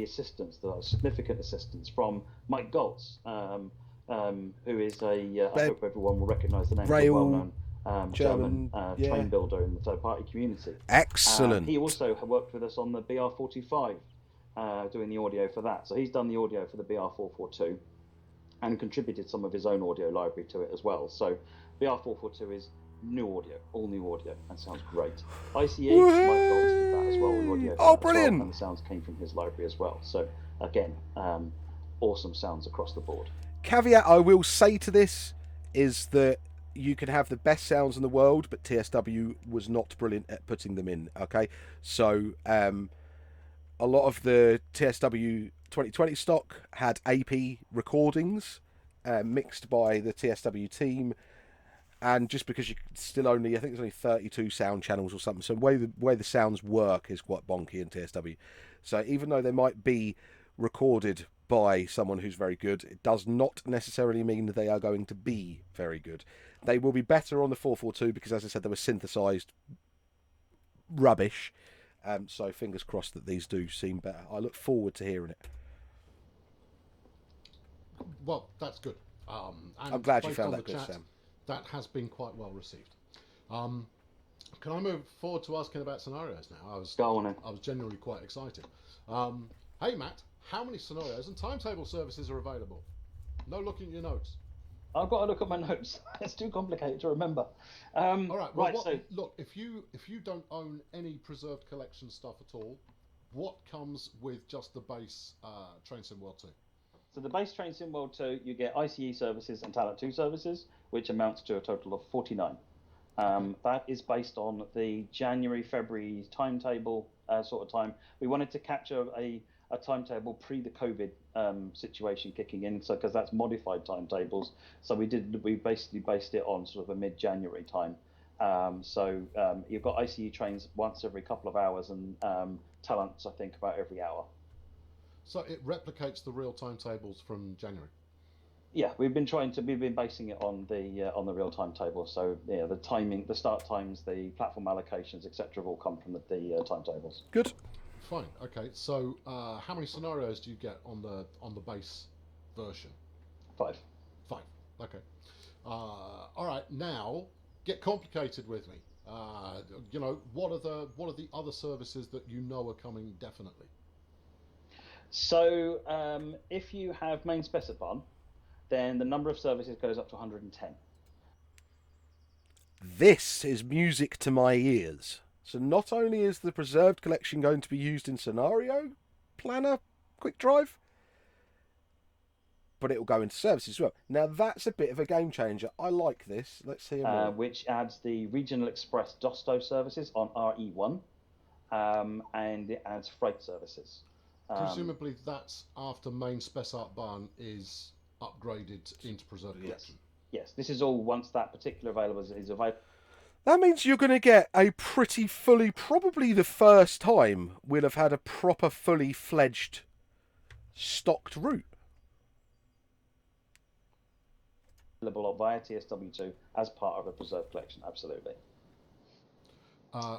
assistance, the significant assistance from Mike Goltz, who is I hope everyone will recognise the name, of a well-known German train builder in the third-party community. Excellent. He also worked with us on the BR45, doing the audio for that. So he's done the audio for the BR442 and contributed some of his own audio library to it as well. So BR442 is new audio, all new audio, and sounds great. ICE, Mike Goltz did that as well. The audio brilliant! Well, and the sounds came from his library as well. So again, awesome sounds across the board. Caveat I will say to this is that you can have the best sounds in the world, but TSW was not brilliant at putting them in. Okay, so a lot of the TSW 2020 stock had AP recordings mixed by the TSW team, and just because you still only, I think there's only 32 sound channels or something, so the way the sounds work is quite bonky in TSW. So even though they might be recorded by someone who's very good, it does not necessarily mean that they are going to be very good. They will be better on the 442 because, as I said, they were synthesized rubbish. So fingers crossed that these do seem better. I look forward to hearing it. Well, that's good. And I'm glad you based found on that the good, chat, Sam. that has been quite well received. Can I move forward to asking about scenarios now? Go on then. I was genuinely quite excited. Hey Matt, how many scenarios and timetable services are available? No looking at your notes. I've got to look at my notes. It's too complicated to remember. All right. Well, right. So look, if you don't own any preserved collection stuff at all, what comes with just the base Train Sim World 2? So the base Train Sim World 2, you get ICE services and Talent 2 services, which amounts to a total of 49. That is based on the January, February timetable sort of time. We wanted to capture a timetable pre the COVID situation kicking in, so because that's modified timetables. So we basically based it on sort of a mid-January time. You've got ICE trains once every couple of hours and Talents, I think, about every hour. So it replicates the real timetables from January. Yeah, we've been basing it on the real timetable. So yeah, the timing, the start times, the platform allocations, etc., have all come from the timetables. Good. Fine. Okay. So how many scenarios do you get on the base version? 5. Okay. All right. Now get complicated with me. What are the other services that you know are coming definitely? So if you have main specified, then the number of services goes up to 110. This is music to my ears. So not only is the preserved collection going to be used in Scenario Planner Quick Drive, but it will go into services as well. Now that's a bit of a game changer. I like this. Let's see more. Which adds the Regional Express Dosto services on RE1, and it adds freight services. Presumably that's after main Spec Art Barn is upgraded into preserved collection. Yes, this is all once that particular available is available. That means you're going to get a pretty fully, probably the first time we'll have had a proper fully fledged stocked route. Available via TSW2 as part of a preserved collection, absolutely.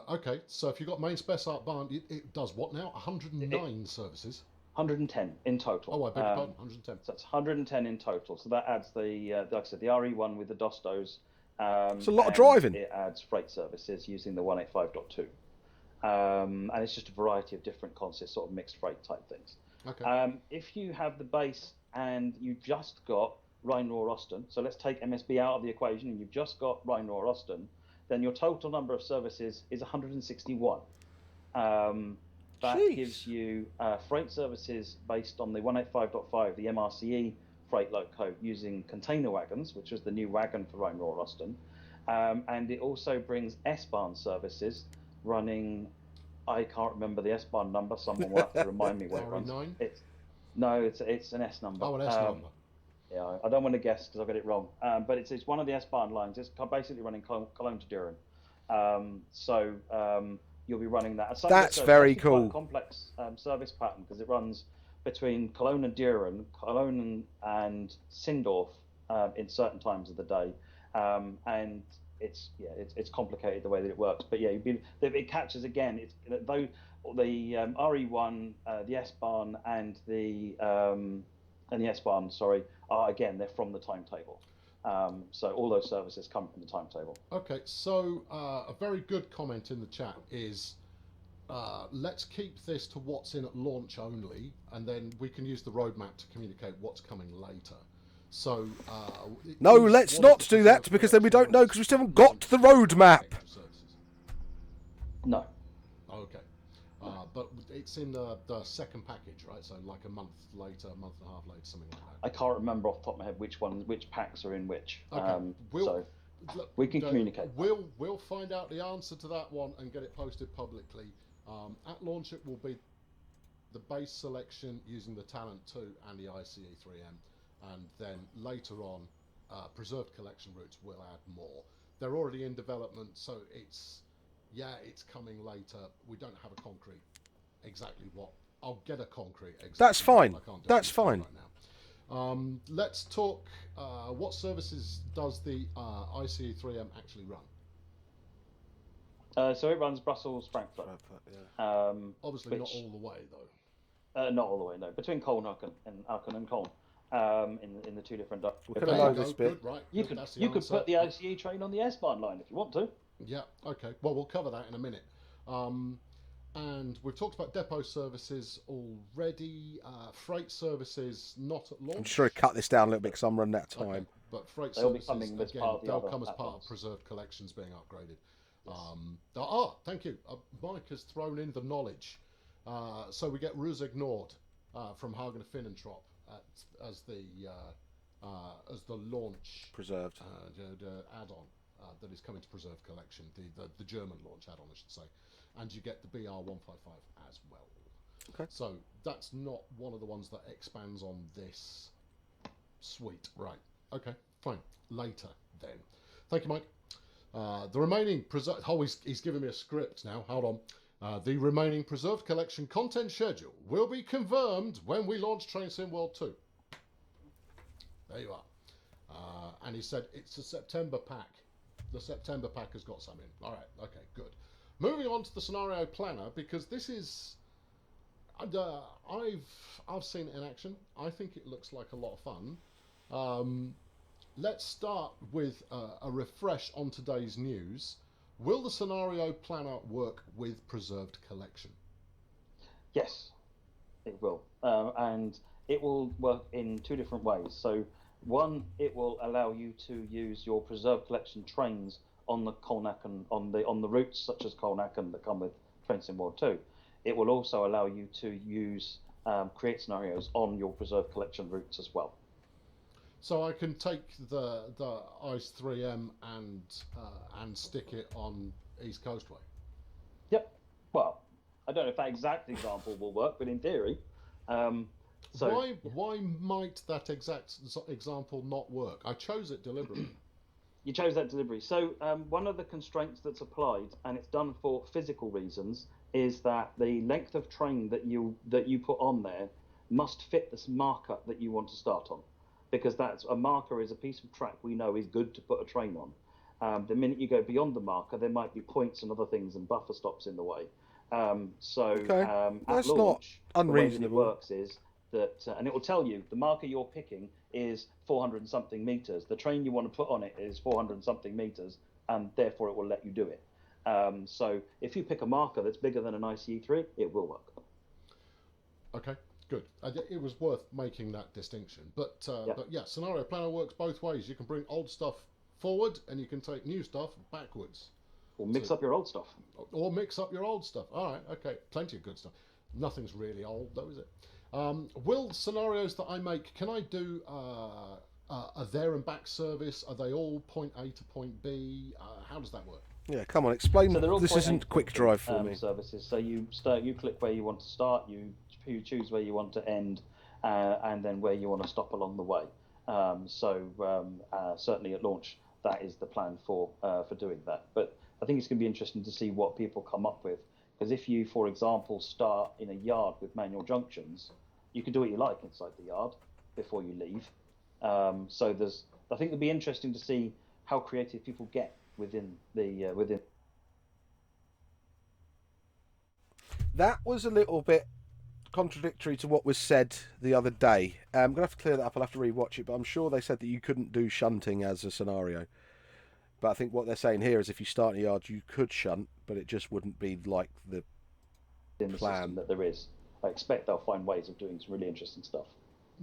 Okay, so if you've got main Spec Art Barn, it does what now? 109 services? 110 in total. Oh, I beg your pardon, 110. So that's 110 in total. So that adds like I said, the RE1 with the Dostos. It's a lot of driving. It adds freight services using the 185.2. And it's just a variety of different concepts, sort of mixed freight type things. Okay. If you have the base and you've just got Rhine-Ruhr-Osten, so let's take MSB out of the equation and you've just got Rhine-Ruhr-Osten, then your total number of services is 161. That gives you freight services based on the 185.5, the MRCE freight loco using container wagons, which was the new wagon for Rhine-Ruhr-Osten. And it also brings S-Bahn services running, I can't remember the S-Bahn number, someone will have to remind me where it runs. It's an S number. Oh, an S number. Yeah, I don't want to guess because I'll get it wrong. But it's one of the S-Bahn lines. It's basically running Cologne to Düren. You'll be running that. That's very cool. Quite a complex service pattern because it runs between Cologne and Düren, Cologne and Sindorf in certain times of the day, and it's complicated the way that it works. But yeah, it catches again. It's though the RE1, the S-Bahn, and the S-Bahn, are again they're from the timetable. So all those services come from the timetable. Okay, so a very good comment in the chat is let's keep this to what's in at launch only, and then we can use the roadmap to communicate what's coming later. So no, let's not do that because then we don't know because we still haven't got the roadmap. No. Okay. But it's in the second package, right? So like a month later, a month and a half later, something like that. I can't remember off the top of my head which packs are in which. Okay. We can communicate. We'll find out the answer to that one and get it posted publicly. At launch, it will be the base selection using the Talent 2 and the ICE 3M, and then later on, preserved collection routes will add more. They're already in development, so it's coming later. We don't have a concrete exactly what. I'll get a concrete exactly. That's fine. I can't do That's anything fine. right now. Let's talk. What services does the ICE3M actually run? So it runs Brussels, Frankfurt. Obviously, not all the way though. Not all the way, no. Between Cologne and Aachen and Cologne, in the two different. We're going to know this bit. Good, right. You good, could put the ICE train on the S-Bahn line if you want to. Yeah. Okay. Well, we'll cover that in a minute. And we've talked about depot services already. Freight services not at launch. I'm just trying to cut this down a little bit because I'm running out of time. Okay. But freight They'll be services coming as again, part of the they'll other come as part of platforms. preserved collections being upgraded. Yes. Thank you. Mike has thrown in the knowledge. So we get Ruzignoord from Hagen Finnentrop as the launch Preserved. add-on that is coming to Preserved Collection, the German launch add-on, I should say, and you get the BR155 as well. Okay. So that's not one of the ones that expands on this suite, right? Okay, fine. Later then. Thank you, Mike. The remaining preserved. Oh, he's giving me a script now. Hold on. The remaining preserved collection content schedule will be confirmed when we launch Train Sim World 2. There you are. And he said it's a September pack. The September pack has got some in. All right. Okay. Good. Moving on to the scenario planner, because this is. I've seen it in action. I think it looks like a lot of fun. Let's start with a refresh on today's news. Will the scenario planner work with preserved collection? Yes, it will, and it will work in two different ways. So, one, it will allow you to use your preserved collection trains on the Kolnacken, on the routes such as Kolnacken that come with Train Sim World 2. It will also allow you to use create scenarios on your preserved collection routes as well. So I can take the ICE 3M and stick it on East Coastway. Yep. Well, I don't know if that exact example will work, but in theory. Why might that exact example not work? I chose it deliberately. You chose that deliberately. So one of the constraints that's applied, and it's done for physical reasons, is that the length of train that you put on there must fit this marker that you want to start on, because that's a marker is a piece of track we know is good to put a train on. The minute you go beyond the marker, there might be points and other things and buffer stops in the way. At That's launch, not the way that it unreasonable. works is that, and it will tell you the marker you're picking is 400 and something meters. The train you want to put on it is 400 and something meters, and therefore it will let you do it. So if you pick a marker that's bigger than an ICE3, it will work. Okay, good. It was worth making that distinction. But yeah, scenario planner works both ways. You can bring old stuff forward, and you can take new stuff backwards. Or mix up your old stuff. Or mix up your old stuff. All right, okay, plenty of good stuff. Nothing's really old, though, is it? Will scenarios that I make, can I do a there and back service? Are they all point A to point B? How does that work? Yeah, come on, explain. So they're all This point isn't A quick drive for me. services. So you click where you want to start, you choose where you want to end, and then where you want to stop along the way. Certainly at launch, that is the plan for doing that. But I think it's going to be interesting to see what people come up with. Because if you, for example, start in a yard with manual junctions, you can do what you like inside the yard before you leave. I think it'll be interesting to see how creative people get within. That was a little bit contradictory to what was said the other day. I'm gonna have to clear that up. I'll have to rewatch it, but I'm sure they said that you couldn't do shunting as a scenario. But I think what they're saying here is if you start in a yard, you could shunt, but it just wouldn't be like the In the plan system that there is. I expect they'll find ways of doing some really interesting stuff.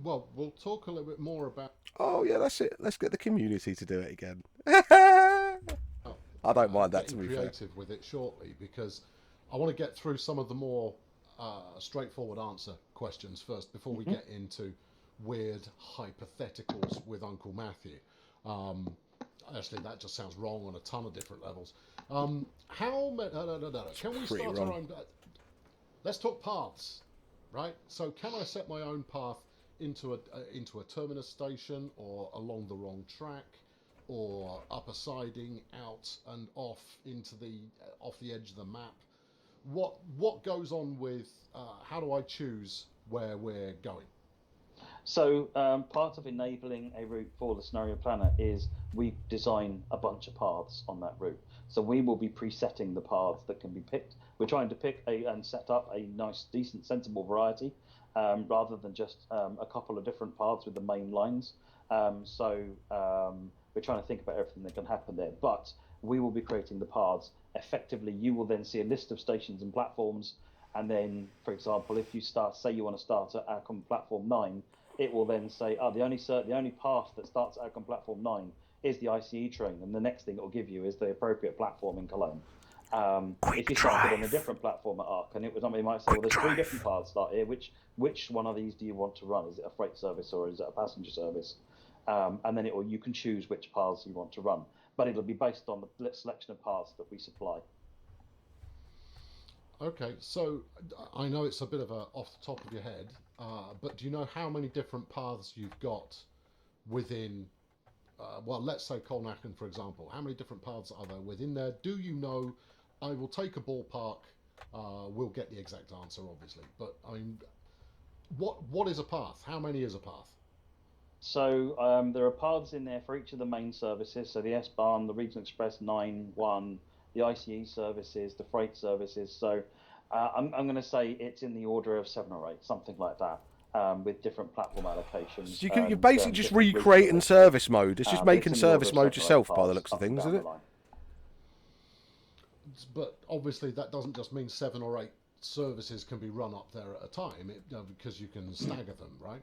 Well, we'll talk a little bit more about. Oh yeah, that's it. Let's get the community to do it again. I don't mind that, to be fair. Creative with it shortly, because I want to get through some of the more straightforward answer questions first before we get into weird hypotheticals with Uncle Matthew. Actually, that just sounds wrong on a ton of different levels. No. Can we pretty start wrong. our own? Let's talk paths, right? So, can I set my own path into a terminus station, or along the wrong track, or up a siding, out and off into the off the edge of the map. What goes on with how do I choose where we're going? So part of enabling a route for the scenario planner is we design a bunch of paths on that route. So we will be presetting the paths that can be picked. We're trying to pick and set up a nice, decent, sensible variety, rather than just a couple of different paths with the main lines. We're trying to think about everything that can happen there. But we will be creating the paths. Effectively, you will then see a list of stations and platforms. And then, for example, if you say you want to start at Outcome Platform 9, it will then say, the only path that starts at Outcome Platform 9 is the ICE train, and the next thing it will give you is the appropriate platform in Cologne. If you started on a different platform at Arc, and somebody might say, well, there's three different paths start here. Which one of these do you want to run? Is it a freight service or is it a passenger service? And then you can choose which paths you want to run, but it'll be based on the selection of paths that we supply. Okay, so I know it's a bit of a off the top of your head, but do you know how many different paths you've got within, well, let's say Colnacken, for example. How many different paths are there within there? Do you know? I will take a ballpark. We'll get the exact answer, obviously. But I mean, what is a path? How many is a path? So there are paths in there for each of the main services. So the S-Bahn, the Regional Express 9-1, the ICE services, the freight services. So I'm going to say it's in the order of 7 or 8, something like that, with different platform allocations. So you're basically just recreating service mode. It's just making service mode yourself by the looks of things, isn't it? But obviously that doesn't just mean 7 or 8 services can be run up there at a time, because you can stagger them, right?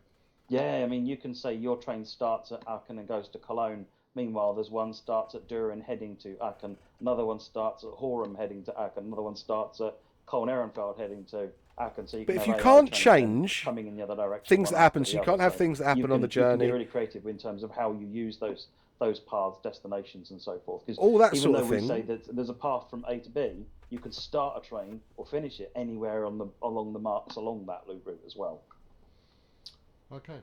Yeah, I mean, you can say your train starts at Aachen and goes to Cologne. Meanwhile, there's one starts at Düren heading to Aachen, another one starts at Horum heading to Aachen, another one starts at Köln-Ehrenfeld heading to Aachen. So but if you can't change coming in the other direction, things that happen, so you can't have things that happen on the journey. You can be really creative in terms of how you use those paths, destinations, and so forth. Because all that even sort of though thing. we say that there's a path from A to B, you can start a train or finish it anywhere along the marks along that loop route as well. Okay.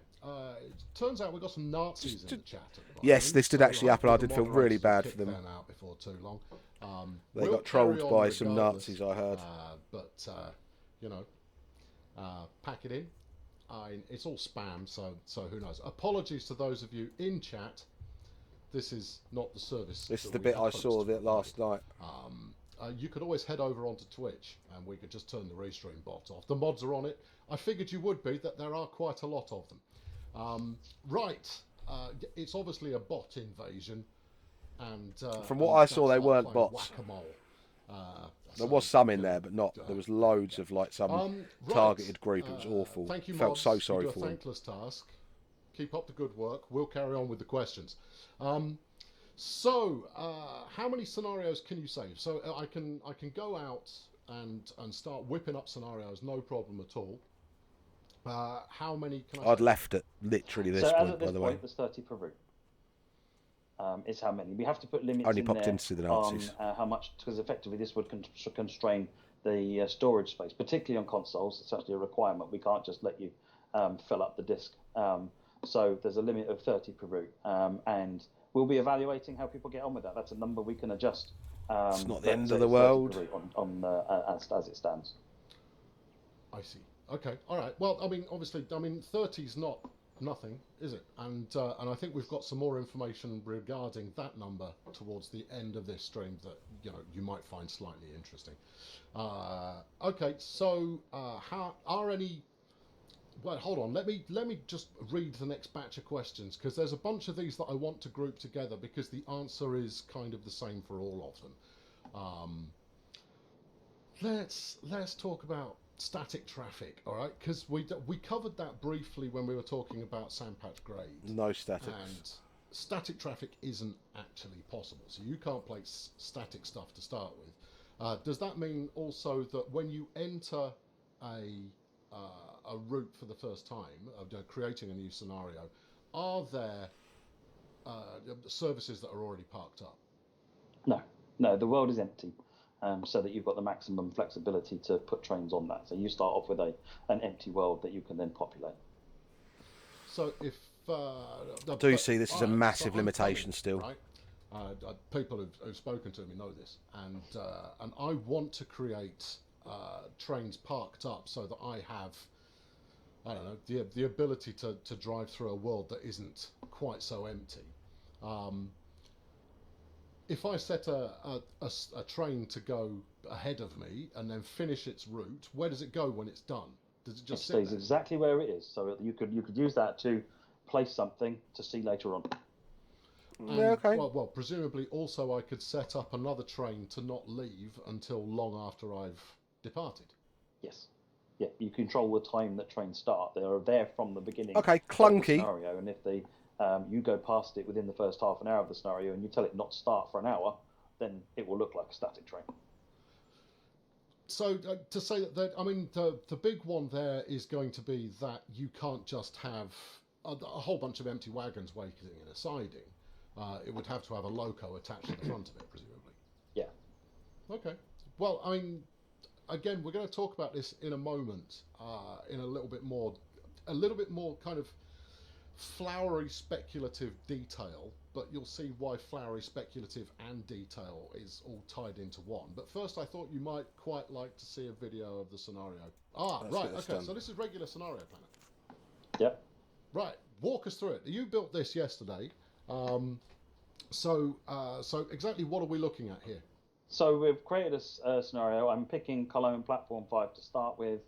It turns out we've got some Nazis in the chat at the moment. Yes, this did actually happen. I did feel really bad for them. Out before too long. They got trolled by some Nazis, I heard. But pack it in. It's all spam, so who knows? Apologies to those of you in chat. This is not the service. This is the bit I saw last night. You could always head over onto Twitch and we could just turn the restream bot off. The mods are on it. I figured you would be, that there are quite a lot of them. Right, it's obviously a bot invasion. And from what I saw, they weren't bots. Whack-a-mole. There was some in there, but not. There was loads of some targeted group. It was awful. Thank you, Felt mods. so sorry you do for a them. thankless task. Keep up the good work. We'll carry on with the questions. So, how many scenarios can you save? So I can go out and start whipping up scenarios, no problem at all. How many can I? I'd left at literally this point, by the way. There's 30 per route. Is how many we have to put limits Only in popped there into the Nazis. on how much, because effectively this would constrain the storage space, particularly on consoles. It's actually a requirement. We can't just let you fill up the disk. So there's a limit of 30 per route, and we'll be evaluating how people get on with that. That's a number we can adjust. It's not the end of the world. As it stands. I see. Okay. All right. Well, I mean, obviously, 30 is not nothing, is it? And I think we've got some more information regarding that number towards the end of this stream that you might find slightly interesting. Okay. So, how are any? Well, hold on. Let me just read the next batch of questions, because there's a bunch of these that I want to group together because the answer is kind of the same for all of them. Let's talk about static traffic, all right? Because we covered that briefly when we were talking about sandpatch grades. No statics. And static traffic isn't actually possible, so you can't place static stuff to start with. Does that mean also that when you enter a route for the first time, creating a new scenario, are there services that are already parked up? No, the world is empty, so that you've got the maximum flexibility to put trains on that. So you start off with an empty world that you can then populate. So if I do see this is a massive limitation still. Right? People who've spoken to me know this, and I want to create trains parked up so that I have, I don't know, the ability to drive through a world that isn't quite so empty. If I set a train to go ahead of me and then finish its route, where does it go when it's done? Does it just sit stays there? exactly where it is, so you could use that to place something to see later on. Yeah, okay. Well, presumably also I could set up another train to not leave until long after I've departed. Yes. Yeah, you control the time that trains start. They are there from the beginning Okay, of the clunky. scenario, and if you go past it within the first half an hour of the scenario and you tell it not to start for an hour, then it will look like a static train. So to say that, I mean, the big one there is going to be that you can't just have a whole bunch of empty wagons waiting in a siding. It would have to have a loco attached to the front of it, presumably. Yeah. Okay. Well, I mean, again, we're going to talk about this in a moment, in a little bit more kind of flowery speculative detail, but you'll see why flowery speculative and detail is all tied into one. But first, I thought you might quite like to see a video of the scenario. Let's Right, get this okay, done. so this is regular scenario planet. Yep. Right, walk us through it. You built this yesterday. So exactly what are we looking at here? So we've created a scenario. I'm picking Cologne Platform 5 to start with.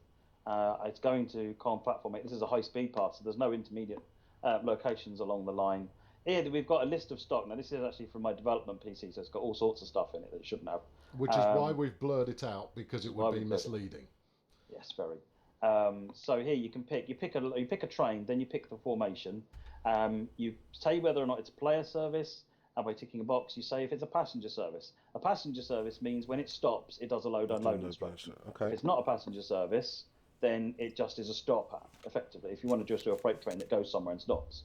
It's going to Cologne Platform 8. This is a high-speed path, so there's no intermediate locations along the line. Here we've got a list of stock. Now this is actually from my development PC, so it's got all sorts of stuff in it that it shouldn't have. Which is why we've blurred it out, because it would be misleading. Yes, very. So here you pick a train, then you pick the formation. You say whether or not it's a player service, and by ticking a box, you say if it's a passenger service. A passenger service means when it stops, it does a load-unload instruction. Okay. If it's not a passenger service, then it just is a stop, effectively. If you want to just do a freight train that goes somewhere and stops.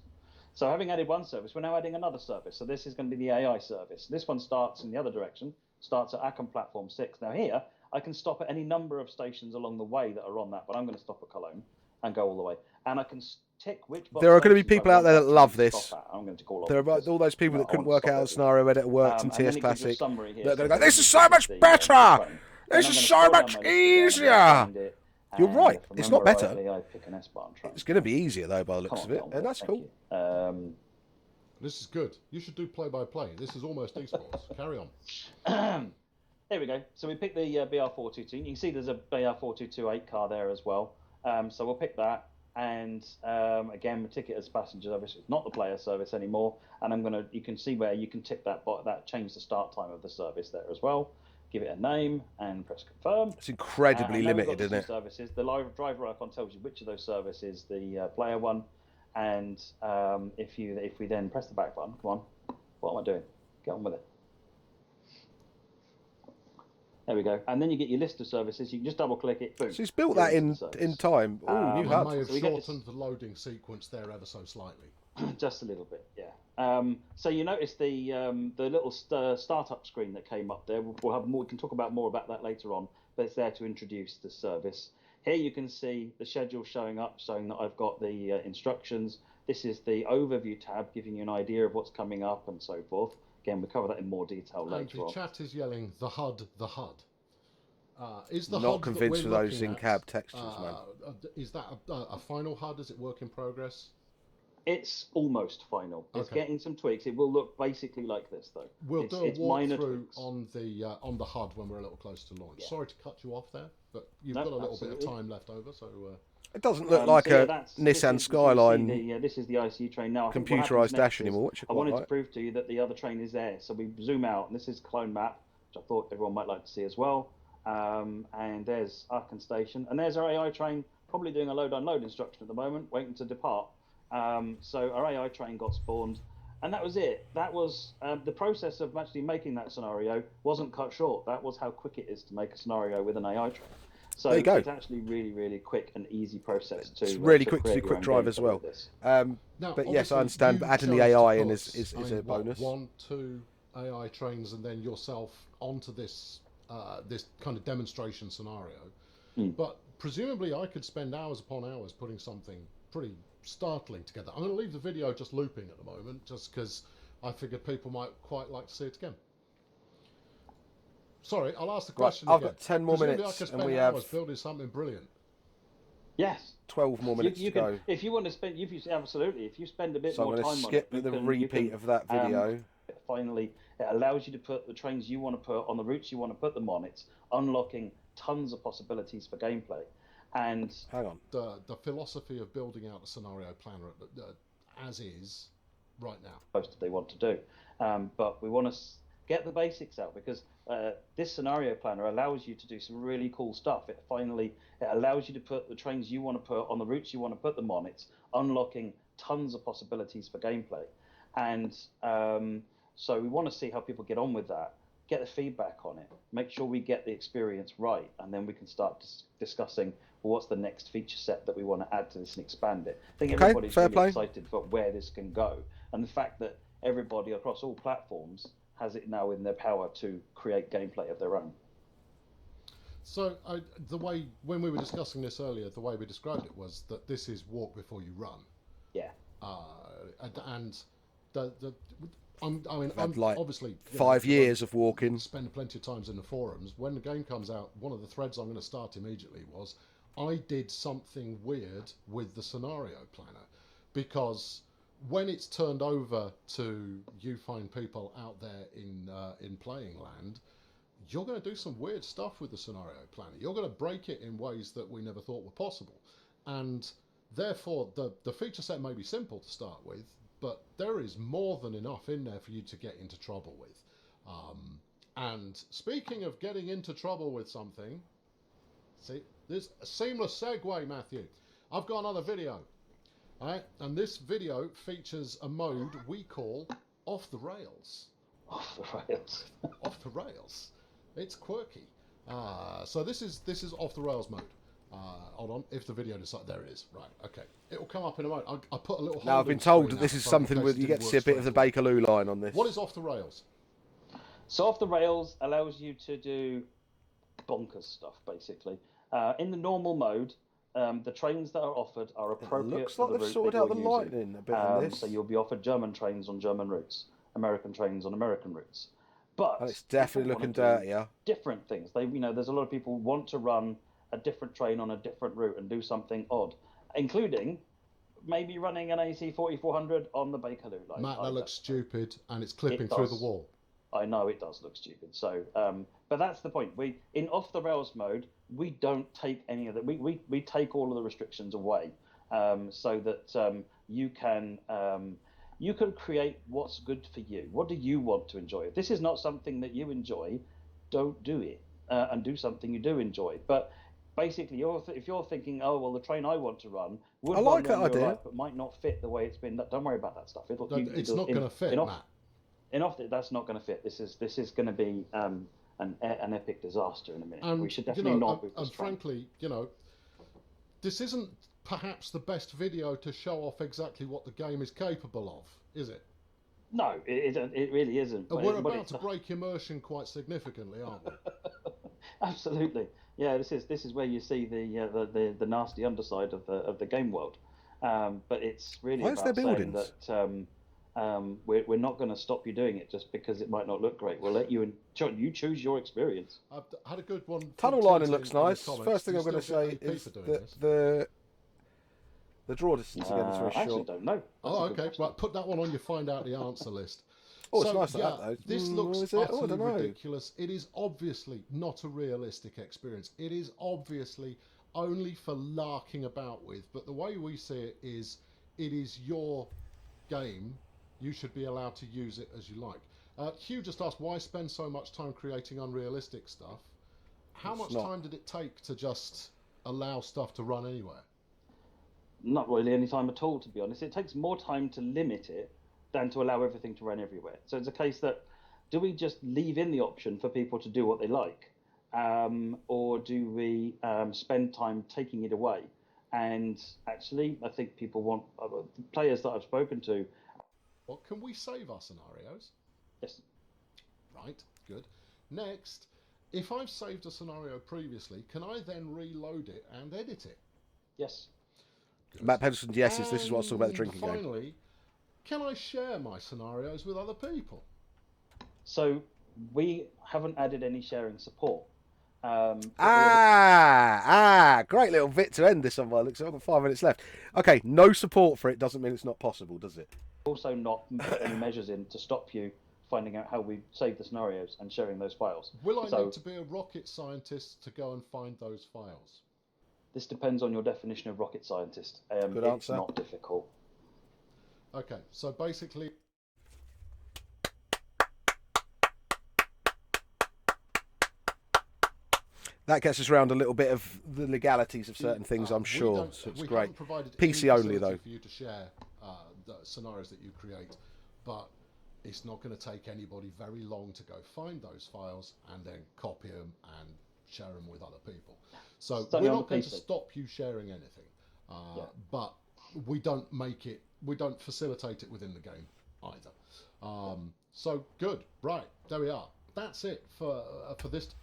So having added one service, we're now adding another service. So this is going to be the AI service. This one starts in the other direction, starts at Aachen Platform 6. Now here, I can stop at any number of stations along the way that are on that, but I'm going to stop at Cologne and go all the way. And I can tick which box. There are going to be people out there that love this. I'm going to call There are all those people that couldn't work out a scenario edit worked in TS Classic. They're going to go, this is so much better! This is so much easier! You're right, it's not better. It's going to be easier, though, by the looks of it, and that's cool. This is good. You should do play-by-play. This is almost esports. Carry on. There we go. So we picked the BR422. You can see there's a BR4228 car there as well. So we'll pick that. And again, we tick it as passenger service. It's not the player service anymore. And you can see where you can tick that change the start time of the service there as well. Give it a name and press confirm. It's incredibly limited, isn't it? Services. The live driver icon tells you which of those services is the player one. And if we then press the back button, come on, what am I doing? Get on with it. There we go. And then you get your list of services. You can just double click it. Boom. So he's built that in time. Oh, new hub. I may have shortened the loading sequence there ever so slightly. Just a little bit, yeah. So you notice the little startup screen that came up there. We'll have more. We can talk about more about that later on. But it's there to introduce the service. Here you can see the schedule showing up, showing that I've got the instructions. This is the overview tab, giving you an idea of what's coming up and so forth. Again, we'll cover that in more detail later on. The chat is yelling, the HUD, the HUD. Is the Not HUD convinced with those in-cab textures, man. Is that a final HUD? Is it work in progress? It's almost final. It's getting some tweaks. It will look basically like this, though. We'll do a walkthrough on the HUD when we're a little closer to launch. Yeah. Sorry to cut you off there, but you've got a little bit of time left over, so... It doesn't look like a Nissan Skyline. This is the ICU train now. Computerized dash anymore. I wanted to prove to you that the other train is there. So we zoom out, and this is Cologne map, which I thought everyone might like to see as well. And there's Aachen Station, and there's our AI train, probably doing a load-unload instruction at the moment, waiting to depart. So our AI train got spawned, and that was it. That was the process of actually making that scenario wasn't cut short. That was how quick it is to make a scenario with an AI train. So there you go. It's actually really, really quick and easy process to. It's really quick to do quick drive as well. Now, but yes, I understand. But adding the AI in is a bonus. 1, 2 AI trains, and then yourself onto this this kind of demonstration scenario. But presumably, I could spend hours upon hours putting something pretty startling to get that. I'm going to leave the video just looping at the moment, just because I figured people might quite like to see it again. Sorry, I'll ask the question I've again. got 10 more Presumably minutes, I could and spend we hours have building something brilliant. Yes. 12 more minutes to go. If you want to spend, absolutely. If you spend a bit So I'm more going time to on it, skip the repeat of that video. Finally, it allows you to put the trains you want to put on the routes you want to put them on. It's unlocking tons of possibilities for gameplay. And hang on, the philosophy of building out a scenario planner as is right now. Most they want to do, but we want to get the basics out, because this scenario planner allows you to do some really cool stuff. It allows you to put the trains you want to put on the routes you want to put them on. It's unlocking tons of possibilities for gameplay, and so we want to see how people get on with that, get the feedback on it, make sure we get the experience right, and then we can start discussing, well, what's the next feature set that we want to add to this and expand it. I think everybody's really excited for where this can go, and the fact that everybody across all platforms has it now in their power to create gameplay of their own. So when we were discussing this earlier, the way we described it was that this is walk before you run. Yeah. And I'm like obviously 5 years of walking. Spend plenty of times in the forums. When the game comes out, one of the threads I'm going to start immediately was I did something weird with the scenario planner, because when it's turned over to you fine people out there in playing land, you're going to do some weird stuff with the scenario planner. You're going to break it in ways that we never thought were possible, and therefore the feature set may be simple to start with, but there is more than enough in there for you to get into trouble with. And speaking of getting into trouble with something, see, there's a seamless segue, Matthew. I've got another video. Right, and this video features a mode we call off the rails. Off the rails. Off the rails. It's quirky. So this is off the rails mode. Hold on, if the video decides, there it is. Right, okay. It will come up in a moment. I put a little. Now I've been told that this is something where you get to see a bit of the Bakerloo line on this. What is off the rails? So off the rails allows you to do bonkers stuff, basically. In the normal mode, the trains that are offered are appropriate. It looks like they've sorted out the lighting a bit in this. So you'll be offered German trains on German routes, American trains on American routes. But and it's definitely looking dirtier. Different things. There's a lot of people who want to run a different train on a different route and do something odd, including maybe running an AC 4400 on the Bakerloo line. Matt, that looks stupid, and it's clipping through the wall. I know it does look stupid. So, but that's the point. In off the rails mode, we don't take any of that. We take all of the restrictions away, so that you can create what's good for you. What do you want to enjoy? If this is not something that you enjoy, don't do it, and do something you do enjoy. But basically, if you're thinking, oh well, the train I want to run would run that idea, life, but might not fit the way it's been. Don't worry about that stuff. It's not going to fit, Matt. That's not going to fit. This is going to be an epic disaster in a minute. And, we should definitely not. And frankly, this isn't perhaps the best video to show off exactly what the game is capable of, is it? No, it really isn't. We're about to break immersion quite significantly, aren't we? Absolutely. Yeah, this is where you see the nasty underside of the game world. But it's really about saying that we're not going to stop you doing it just because it might not look great. We'll let you choose your experience. I've had a good one. Tunnel lining looks nice. First thing I'm going to say is that the draw distance again is very short. I actually don't know. Oh, okay. Right, put that one on your find out the answer list. Oh, it's nice like that though. This looks utterly ridiculous. It is obviously not a realistic experience. It is obviously only for larking about with. But the way we see it is your game. You should be allowed to use it as you like. Hugh just asked, why spend so much time creating unrealistic stuff? How much time did it take to just allow stuff to run anywhere? Not really any time at all, to be honest. It takes more time to limit it than to allow everything to run everywhere. So it's a case that, do we just leave in the option for people to do what they like? Or do we spend time taking it away? And actually, I think people want, players that I've spoken to. Well, can we save our scenarios? Yes. Right, good. Next, if I've saved a scenario previously, can I then reload it and edit it? Yes. Matt Pedersen, yes, this is what I was talking about, the drinking game. Finally, can I share my scenarios with other people? So we haven't added any sharing support. Great little bit to end this on by the looks of it. I've got 5 minutes left. Okay, no support for it doesn't mean it's not possible, does it? Also not put any measures in to stop you finding out how we save the scenarios and sharing those files. Will I need to be a rocket scientist to go and find those files? This depends on your definition of rocket scientist. Good it's answer. Not difficult. Okay, so basically... That gets us around a little bit of the legalities of certain things, I'm sure. So it's great. PC only, though. For you to share the scenarios that you create, but it's not going to take anybody very long to go find those files and then copy them and share them with other people. So we're not going to stop you sharing anything, but we don't facilitate it within the game either. So good, right? There we are. That's it for this.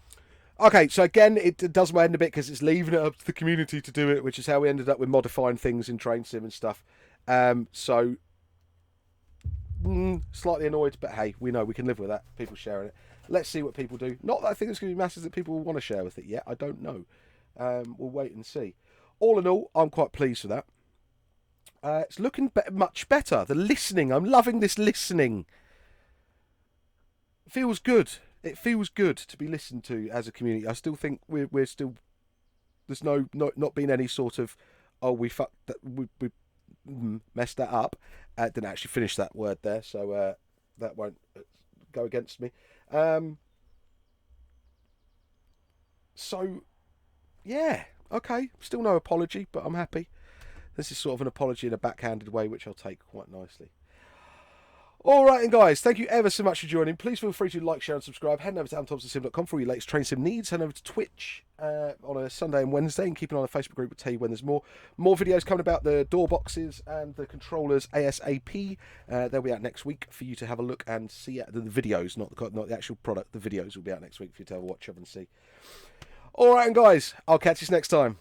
Okay, so again, it does end a bit because it's leaving it up to the community to do it, which is how we ended up with modifying things in Train Sim and stuff. So, slightly annoyed, but hey, we know we can live with that. People sharing it. Let's see what people do. Not that I think there's going to be masses that people will want to share with it yet. I don't know. We'll wait and see. All in all, I'm quite pleased with that. It's looking much better. The listening, I'm loving this listening. Feels good. It feels good to be listened to as a community. I still think we're still... There's not been any sort of... Oh, we fucked that... We messed that up. Didn't actually finish that word there, so that won't go against me. So, yeah. Okay. Still no apology, but I'm happy. This is sort of an apology in a backhanded way, which I'll take quite nicely. All right, and guys, thank you ever so much for joining. Please feel free to like, share, and subscribe. Head over to AdamThompsonSim.com for all your latest Train Sim needs. Head over to Twitch on a Sunday and Wednesday, and keep an eye on the Facebook group. We'll tell you when there's more videos coming about the door boxes and the controllers ASAP. They'll be out next week for you to have a look and see the videos, not the actual product. The videos will be out next week for you to have a watch of and see. All right, and guys, I'll catch you next time.